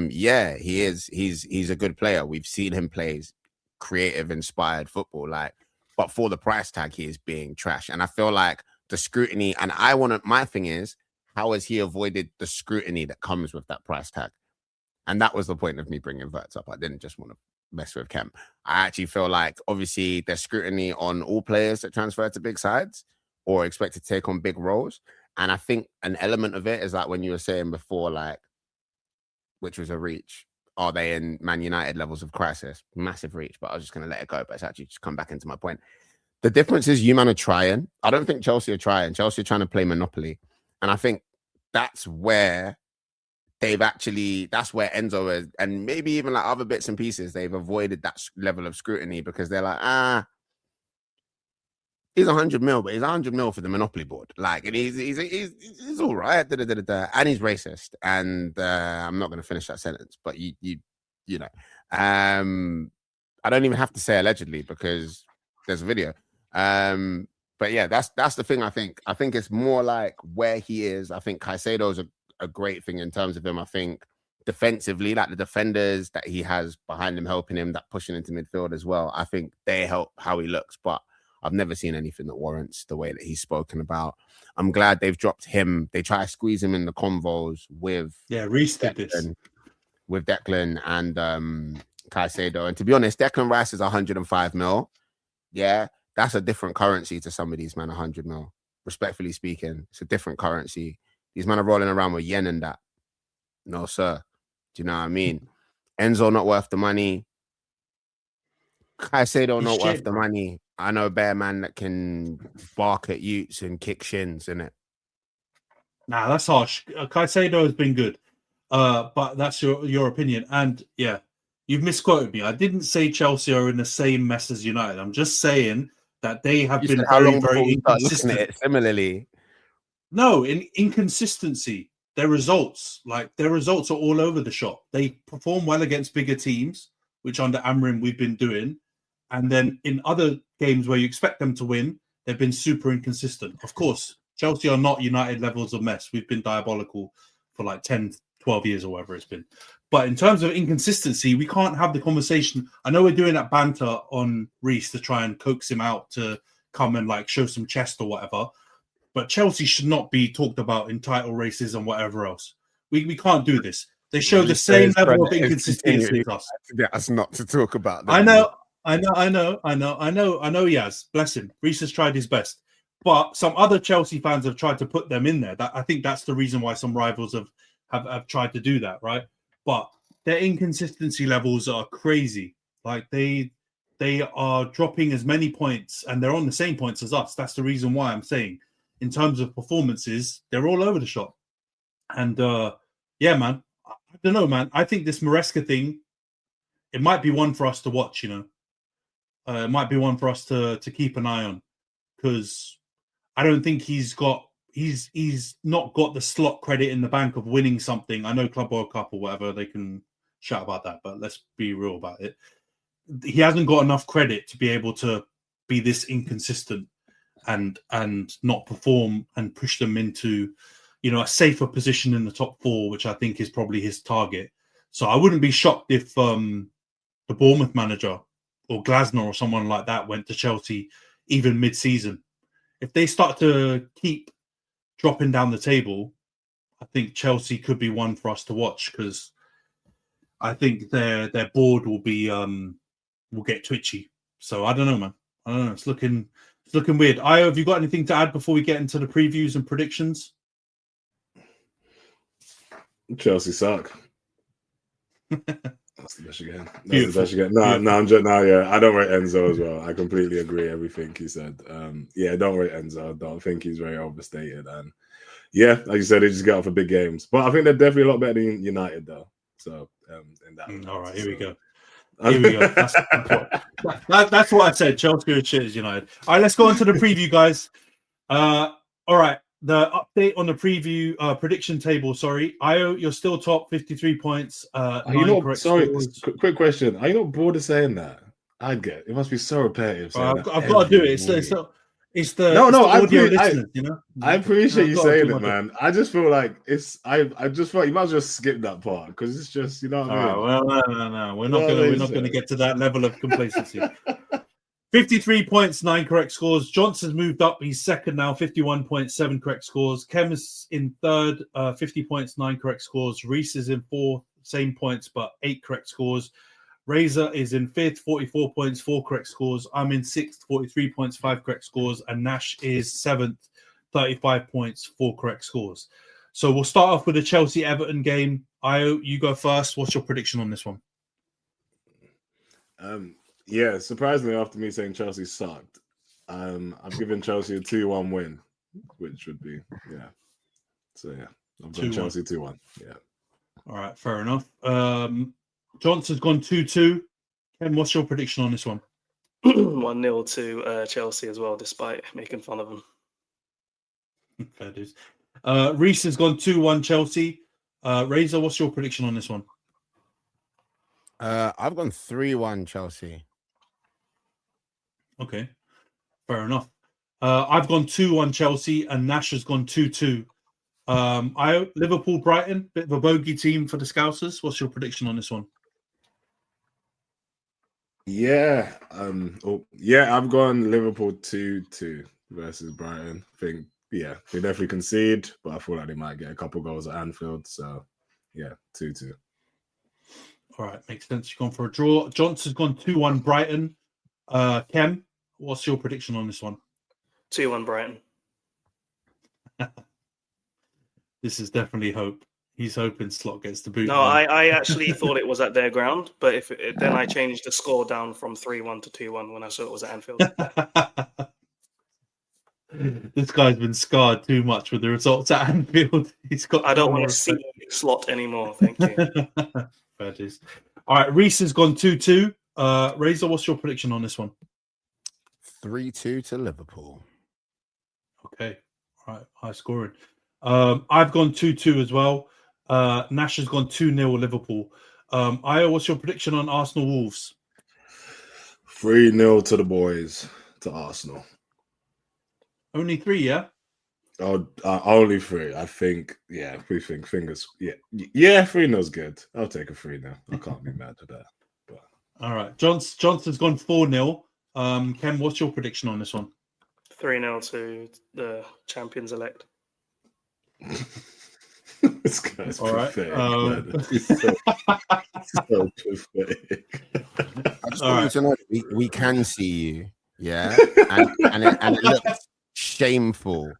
Yeah, he is. He's a good player. We've seen him play creative, inspired football. Like, but for the price tag, he is being trash. And I feel like the scrutiny, and my thing is, how has he avoided the scrutiny that comes with that price tag? And that was the point of me bringing Wirtz up. I didn't just want to mess with Khem. I actually feel like obviously there's scrutiny on all players that transfer to big sides or expect to take on big roles. And I think an element of it is like when you were saying before, like, which was a reach, are they in Man United levels of crisis? Massive reach, but I was just going to let it go. But it's actually just come back into my point. The difference is you man are trying. I don't think Chelsea are trying. Chelsea are trying to play Monopoly. And I think that's where that's where Enzo is, and maybe even like other bits and pieces, they've avoided that level of scrutiny because they're like, he's 100 mil, but he's 100 mil for the Monopoly board. Like, and he's all right, and he's racist. And I'm not going to finish that sentence, but you know, I don't even have to say allegedly because there's a video. But yeah, that's the thing. I think it's more like where he is. I think Caicedo's a great thing in terms of him. I think defensively, like the defenders that he has behind him helping him, that pushing into midfield as well, I think they help how he looks, but I've never seen anything that warrants the way that he's spoken about. I'm glad they've dropped him. They try to squeeze him in the convos with Reece did this with Declan and Caicedo. And to be honest, Declan Rice is 105 mil. Yeah, that's a different currency to some of these, man. 100 mil. Respectfully speaking, it's a different currency. These men are rolling around with yen and that. No, sir. Do you know what I mean? Enzo not worth the money. Caicedo not worth the money. I know a bear man that can bark at Utes and kick shins, innit? Nah, that's harsh. Caicedo has been good. But that's your opinion. And yeah, you've misquoted me. I didn't say Chelsea are in the same mess as United. I'm just saying that they have been very, very inconsistent. Similarly. No, in inconsistency. Their results are all over the shop. They perform well against bigger teams, which under Amrin we've been doing. And then in other games where you expect them to win, they've been super inconsistent. Of course, Chelsea are not United levels of mess. We've been diabolical for like 10, 12 years or whatever it's been. But in terms of inconsistency, we can't have the conversation. I know we're doing that banter on Reece to try and coax him out to come and like show some chest or whatever. But Chelsea should not be talked about in title races and whatever else. We can't do this. They show the same level of inconsistency as us. Get us not to talk about them. I know, Yaz. Bless him. Reece has tried his best. But some other Chelsea fans have tried to put them in there. I think that's the reason why some rivals have tried to do that, right? But their inconsistency levels are crazy. Like they are dropping as many points and they're on the same points as us. That's the reason why I'm saying in terms of performances, they're all over the shop. And yeah, man, I don't know, man. I think this Maresca thing, it might be one for us to watch, you know. It might be one for us to keep an eye on because I don't think he's not got the slot credit in the bank of winning something. I know Club World Cup or whatever, they can shout about that, but let's be real about it. He hasn't got enough credit to be able to be this inconsistent and not perform and push them into, a safer position in the top 4, which I think is probably his target. So I wouldn't be shocked if the Bournemouth manager or Glasner or someone like that went to Chelsea even mid-season. If they start to keep dropping down the table, I think Chelsea could be one for us to watch, because I think their board will get twitchy. So I don't know, man. I don't know. It's looking weird. Io, have you got anything to add before we get into the previews and predictions? Chelsea suck. That's the best you get. That's the best you get. No, I'm just I don't rate Enzo as well. I completely agree everything he said. Don't rate Enzo. I don't think he's very overstated. And like you said, they just get off for big games. But I think they're definitely a lot better than United, though. So, in that. All right, here we go. Here we go. That's what I said. Chelsea are shit as United. All right, let's go on to the preview, guys. All right. The update on the preview prediction table. Sorry, Io, you're still top, 53 points. Quick question. Are you not bored of saying that? It must be so repetitive. I've got to do it. It's the audio listeners, I appreciate you saying it, man. I just feel like I just feel like you might as well just skip that part, because it's just, what I mean? Well, no. We're not gonna get to that level of complacency. 53 points, 9 correct scores. Johnson's moved up. He's second now, 51 points, 7 correct scores. Khem is in third, 50 points, 9 correct scores. Reese is in fourth, same points, but 8 correct scores. Razor is in fifth, 44 points, 4 correct scores. I'm in sixth, 43 points, 5 correct scores. And Nash is seventh, 35 points, 4 correct scores. So we'll start off with the Chelsea-Everton game. Io, you go first. What's your prediction on this one? Surprisingly, after me saying Chelsea sucked, I've given Chelsea a 2-1 win, which would be, So, I've done Chelsea 2-1. Yeah. All right, fair enough. Johnson's gone 2-2. Ken, what's your prediction on this one? 1-0 to Chelsea as well, despite making fun of them. Fair dues. Reese has gone 2-1 Chelsea. Razor, what's your prediction on this one? I've gone 3-1 Chelsea. Okay, fair enough. I've gone 2-1 Chelsea, and Nash has gone 2-2. Liverpool, Brighton, bit of a bogey team for the Scousers. What's your prediction on this one? I've gone Liverpool 2-2 versus Brighton. I think, they definitely concede, but I feel like they might get a couple goals at Anfield. So, 2-2. All right, makes sense. You've gone for a draw. Johnson's gone 2-1 Brighton. Kem, what's your prediction on this one? 2-1 Brighton. This is definitely hope. He's hoping Slot gets the boot. No, I actually thought it was at their ground, but then I changed the score down from 3-1 to 2-1 when I saw it was at Anfield. This guy's been scarred too much with the results at Anfield. I don't want to see Slot anymore. Thank you. Fair dues. All right, Reese has gone 2-2. Razor, what's your prediction on this one? 3-2 to Liverpool. Okay. All right, high scoring. I've gone 2-2 as well. Nash has gone 2-0 Liverpool. Io, what's your prediction on Arsenal Wolves? 3-0 to the boys, to Arsenal. Only 3, yeah? Oh, only 3. I think, we think fingers. 3-0's good. I'll take a 3-0. I can't be mad at that. But. All right. Johnson's gone 4-0. Ken, what's your prediction on this one? 3-0 to the champions elect. This guy's all pathetic. Right. He's so pathetic. I just want you to know we can see you, and it looks shameful,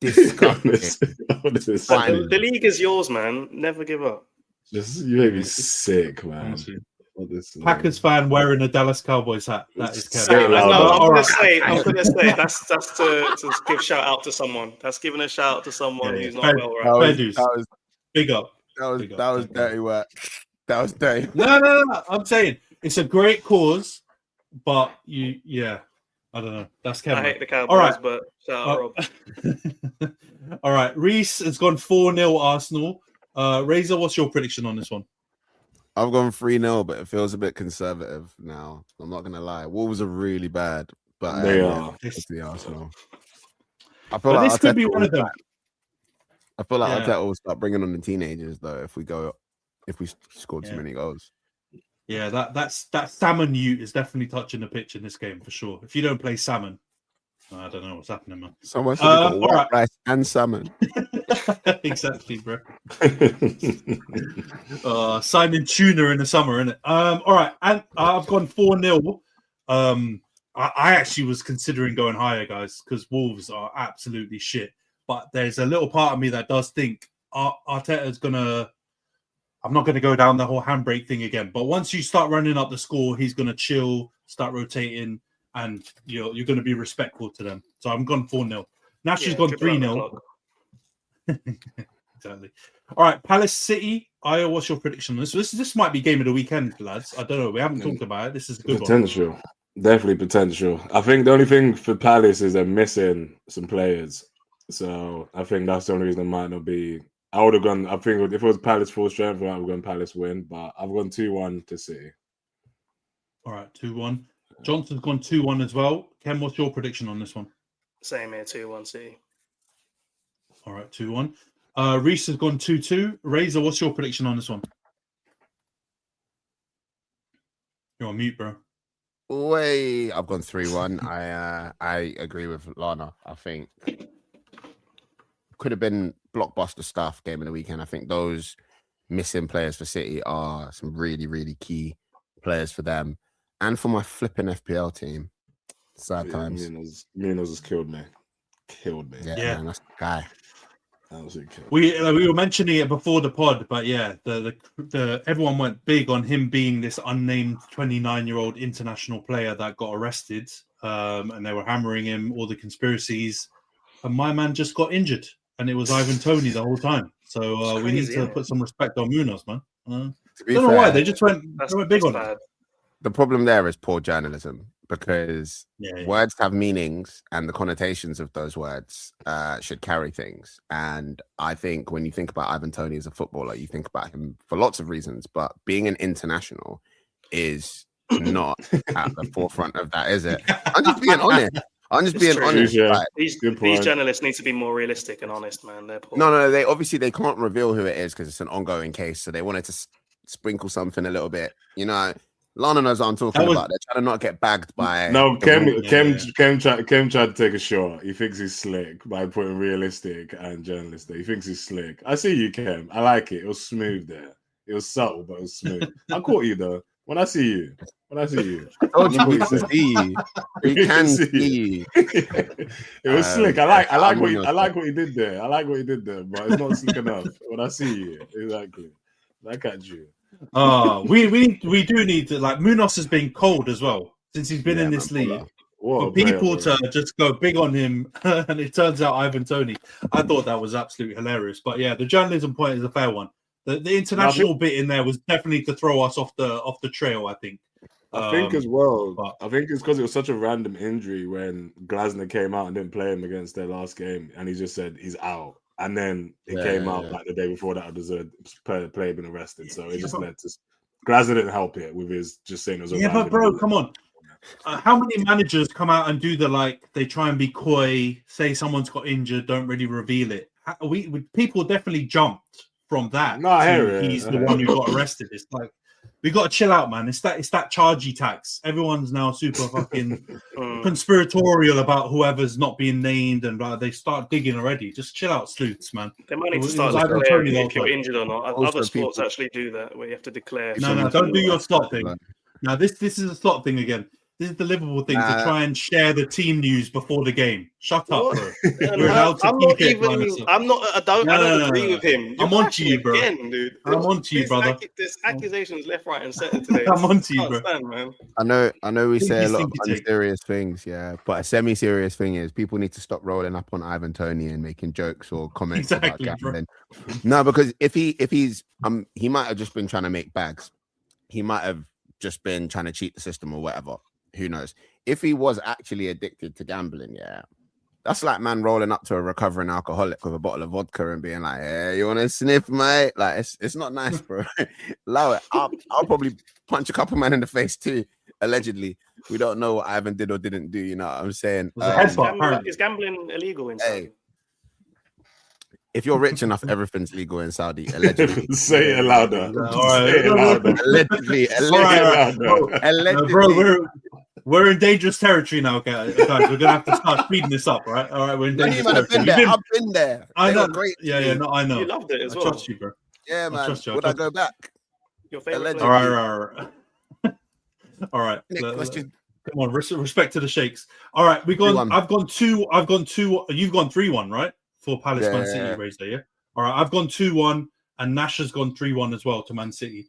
disgusting. The league is yours, man. Never give up. You made me sick, man. Packers fan wearing a Dallas Cowboys hat. That is Kevin. I'm gonna say that's to give shout out to someone. That's giving a shout out to someone who's not well right. That was big up. That was dirty work. That was dirty. No. I'm saying it's a great cause, but I don't know. That's Kevin. I hate the Cowboys, but shout out Rob. All right, Reese has gone 4-0 Arsenal. Razor, what's your prediction on this one? I've gone 3-0, but it feels a bit conservative now. I'm not gonna lie. Wolves are really bad, but They are. It's the Arsenal. I feel But like this could Arteta be one of them. I feel like Yeah. Arteta will start bringing on the teenagers though if we scored too many goals. Yeah, that salmon ute is definitely touching the pitch in this game for sure. If you don't play salmon, I don't know what's happening, man. Someone said they got white rice and salmon. Exactly, bro. Signing tuna in the summer, innit? All right, and I've gone 4-0. I actually was considering going higher, guys, because Wolves are absolutely shit. But there's a little part of me that does think Arteta's gonna. I'm not going to go down the whole handbrake thing again. But once you start running up the score, he's going to chill, start rotating, and you're going to be respectful to them. So I'm gone 4-0. Now she's gone 3-0. Exactly. All right, Palace City. Io, what's your prediction on this? This might be game of the weekend, lads. I don't know. We haven't talked about it. This is a good potential. one. Definitely potential. I think the only thing for Palace is they're missing some players. So I think that's the only reason it might not be. I would have gone. I think if it was Palace full strength, I would have gone Palace win. But I've gone 2-1 to City. All right, 2-1. Johnson's gone 2-1 as well. Ken, what's your prediction on this one? Same here, 2-1 City. All right, 2-1. Reese has gone 2-2. Razor, what's your prediction on this one? You're on mute, bro. Way, I've gone 3-1. I agree with Lana. I think could have been blockbuster stuff game of the weekend. I think those missing players for City are some really, really key players for them and for my flipping FPL team. Sad times. Munoz has killed me. Yeah. Man, that's the guy. We were mentioning it before the pod, but yeah, the everyone went big on him being this unnamed 29-year-old international player that got arrested, and they were hammering him all the conspiracies, and my man just got injured, and it was Ivan Toney the whole time. So we need to put some respect on Munoz, man. I don't know why they just went big on it. The problem there is poor journalism because words have meanings and the connotations of those words should carry things. And I think when you think about Ivan Toney as a footballer, you think about him for lots of reasons, but being an international is not at the forefront of that, is it? I'm just being honest. Like, these journalists need to be more realistic and honest, man. They're poor. No, they can't reveal who it is because it's an ongoing case. So they wanted to sprinkle something a little bit, you know. Lana knows what I'm talking about. They're trying to not get bagged by. No, Khem tried to take a shot. He thinks he's slick by putting realistic and journalistic. He thinks he's slick. I see you, Khem. I like it. It was smooth there. It was subtle, but it was smooth. I caught you though. When I see you. I told you we can see you. We can see you. It was slick. I like what he did there. But it's not slick enough. When I see you, exactly. I catch you. We do need to, like, Munoz has been cold as well since he's been in this league. For people to just go big on him, and it turns out Ivan Toney. I thought that was absolutely hilarious. But yeah, the journalism point is a fair one. The international bit in there was definitely to throw us off the trail, I think. I think as well. I think it's because it was such a random injury when Glasner came out and didn't play him against their last game, and he just said he's out. And then it came out like the day before that there's a player been arrested. So it just led to Glasner didn't help it with his just saying it was a but bro, come on. How many managers come out and do they try and be coy, say someone's got injured, don't really reveal it? People definitely jumped from that. No, I hear it. He's the one who got arrested. It's like, we got to chill out, man. It's that chargy tax. Everyone's now super fucking conspiratorial about whoever's not being named, and they start digging already. Just chill out, sleuths, man. They might need to start declaring if you're injured or not. Other sports actually do that, where you have to declare. No, don't do your slot thing. Now, this is a slot thing again. This is the Liverpool thing to try and share the team news before the game. Shut up, bro. You're allowed to keep it. I don't agree with him. I'm on to you, bro. Again, dude. I'm on to you, brother. There's accusations left, right, and centre today. I'm on to you, bro. Man. I know we say a lot of unserious things, but a semi-serious thing is people need to stop rolling up on Ivan Toney and making jokes or comments about gambling. No, because if he's he might have just been trying to make bags. He might have just been trying to cheat the system or whatever. Who knows? If he was actually addicted to gambling, That's like man rolling up to a recovering alcoholic with a bottle of vodka and being like, "Hey, you want to sniff, mate?" Like, it's not nice, bro. Allow it. I'll probably punch a couple men in the face too. Allegedly, we don't know what Ivan did or didn't do. You know what I'm saying? Is gambling illegal in Saudi? Hey, if you're rich enough, everything's legal in Saudi. Allegedly. Say it louder. Say it louder. Allegedly. Bro, we're in dangerous territory now, guys. We're gonna have to start speeding this up, right? All right, we're in dangerous territory. I've been there. I know. Great. Yeah, no, I know. You loved it as well. I trust you, bro. Yeah, man. Trust you. Would I go back? Your favorite? All right. All right. Next question. Come on, respect to the shakes. All right, I've gone 2. You've gone 3-1, right? For Palace Man City, Razor, yeah. All right, I've gone 2-1, and Nash has gone 3-1 as well to Man City.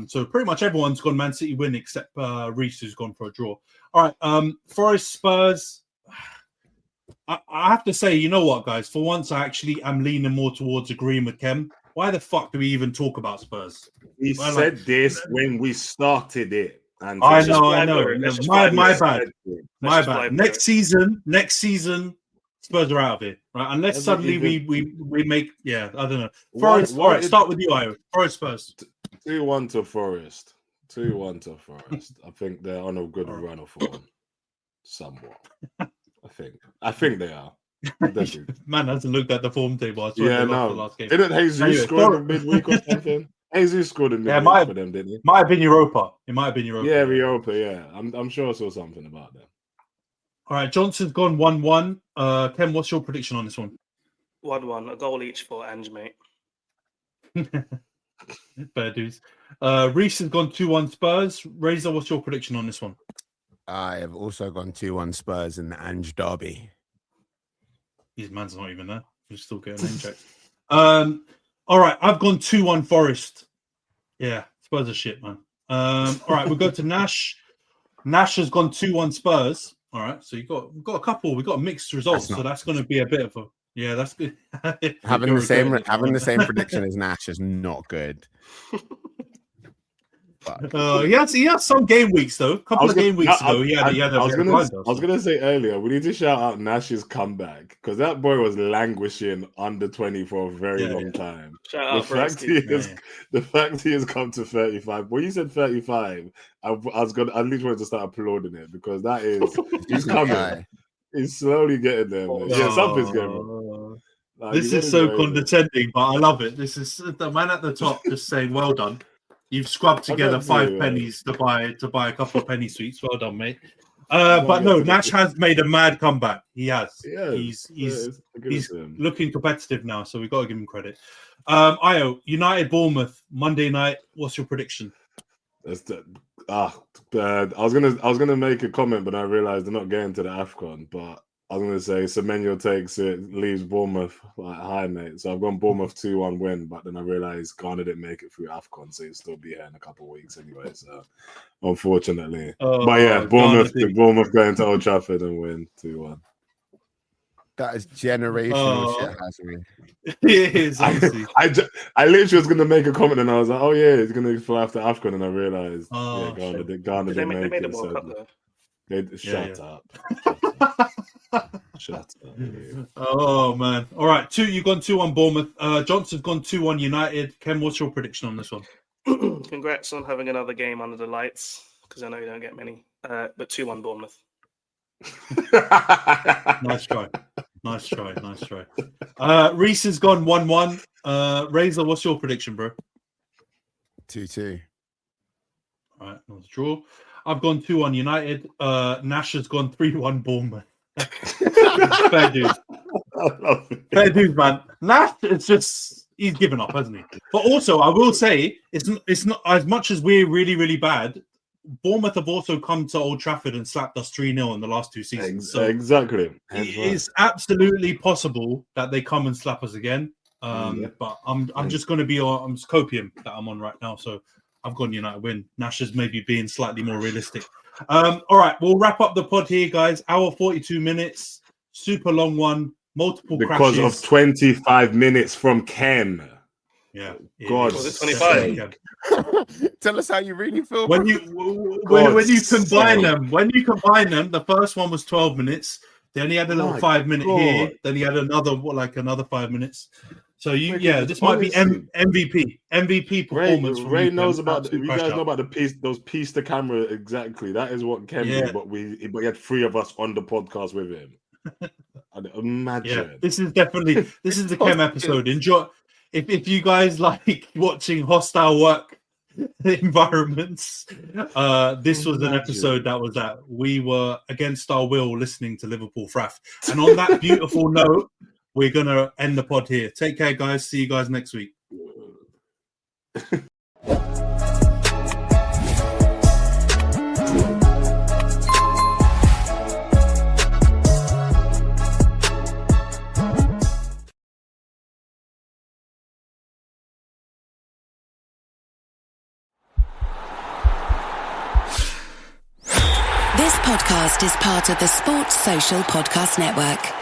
So pretty much everyone's gone Man City win except Reece, who's gone for a draw. All right, Forest Spurs. I have to say, you know what, guys? For once, I actually am leaning more towards agreeing with Khem. Why the fuck do we even talk about Spurs? We said this when we started it. And I know. My bad. Next season, Spurs are out of it, right? Unless suddenly we make, I don't know. Forest. All right, start with you, Io. Forest Spurs. 2-1 to Forest. 2-1 to Forest. I think they're on a good run of form, somewhat. I think they are. Man hasn't looked at the form table. The last game. Didn't Jesus score in midweek or something? Jesus scored in midweek for them, didn't he? Might have been Europa. It might have been Europa. Yeah, Europa. Yeah, I'm sure I saw something about that. All right, Johnson's gone 1-1. Khem, what's your prediction on this one? 1-1, a goal each for Ange, mate. Fair dues. Reece has gone 2-1 Spurs. Razor, what's your prediction on this one? I have also gone 2-1 Spurs in the Ange derby. His man's not even there. We're still getting name checked. All right, I've gone 2-1 Forest. Yeah, Spurs are shit, man. All right, we'll go to Nash. Nash has gone 2-1 Spurs. All right, so we've got a couple. We've got mixed results, so that's going to be a bit of a that's good. having the same prediction as Nash is not good. He had some game weeks though. A couple of game weeks ago, I was gonna say earlier, we need to shout out Nash's comeback because that boy was languishing under 20 for a very long time. The fact he has come to 35. When you said 35, I literally wanted to start applauding it because that is he's coming. He's slowly getting there. Man. Something's going on. This is so condescending, but I love it. This is the man at the top just saying, "Well done." You've scrubbed together 5 pennies to buy a couple of penny sweets. Well done, mate. But no, Nash has made a mad comeback. He has. He's looking competitive now, so we've got to give him credit. Io, United Bournemouth Monday night. What's your prediction? I was gonna make a comment, but I realized they're not getting to the AFCON. But I was gonna say Semenyo takes it, leaves Bournemouth high, mate. So I've gone Bournemouth 2-1 win, but then I realized Ghana didn't make it through AFCON, so he'll still be here in a couple of weeks anyway. So unfortunately, but yeah, Bournemouth going to Old Trafford and win 2-1. That is generational shit, hasn't it? It is. I literally was going to make a comment and I was like, oh yeah, he's going to fly after AFCON, and I realized Ghana didn't make it. So shut up. Shut up. Oh man. All right, you've gone 2-1 Bournemouth. Johnson's gone 2-1 United. Khem, what's your prediction on this one? Congrats on having another game under the lights, because I know you don't get many. But 2-1 Bournemouth. Nice try. Reece has gone 1-1. Razor, what's your prediction, bro? 2-2. All right, that's a draw. I've gone 2-1 United. Nash has gone 3-1 Bournemouth. Fair dude, man. Nash, it's just he's given up, hasn't he? But also, I will say it's not as much as we're really, really bad. Bournemouth have also come to Old Trafford and slapped us 3-0 in the last 2 seasons. So exactly. It is absolutely possible that they come and slap us again. But I'm just going to be on copium that I'm on right now. So I've gone United win. Nash is maybe being slightly more realistic. All right, we'll wrap up the pod here, guys. Hour 42 minutes, super long one, multiple crashes. Because of 25 minutes from Khem. Yeah. God. Was it 25? Tell us how you really feel. When you combine them, the first one was 12 minutes. Then he had a little My 5 minute God. here. Then he had another 5 minutes. So this might be Honestly. MVP performance. Ray knows about. You guys know about those piece to camera exactly. That is what Khem did. But he had 3 of us on the podcast with him. And imagine. Yeah, this is the Khem episode. Enjoy. If you guys like watching hostile work environments, this was an episode that we were against our will listening to Liverpool Fraff. And on that beautiful note, we're gonna end the pod here. Take care, guys. See you guys next week. This podcast is part of the Sports Social Podcast Network.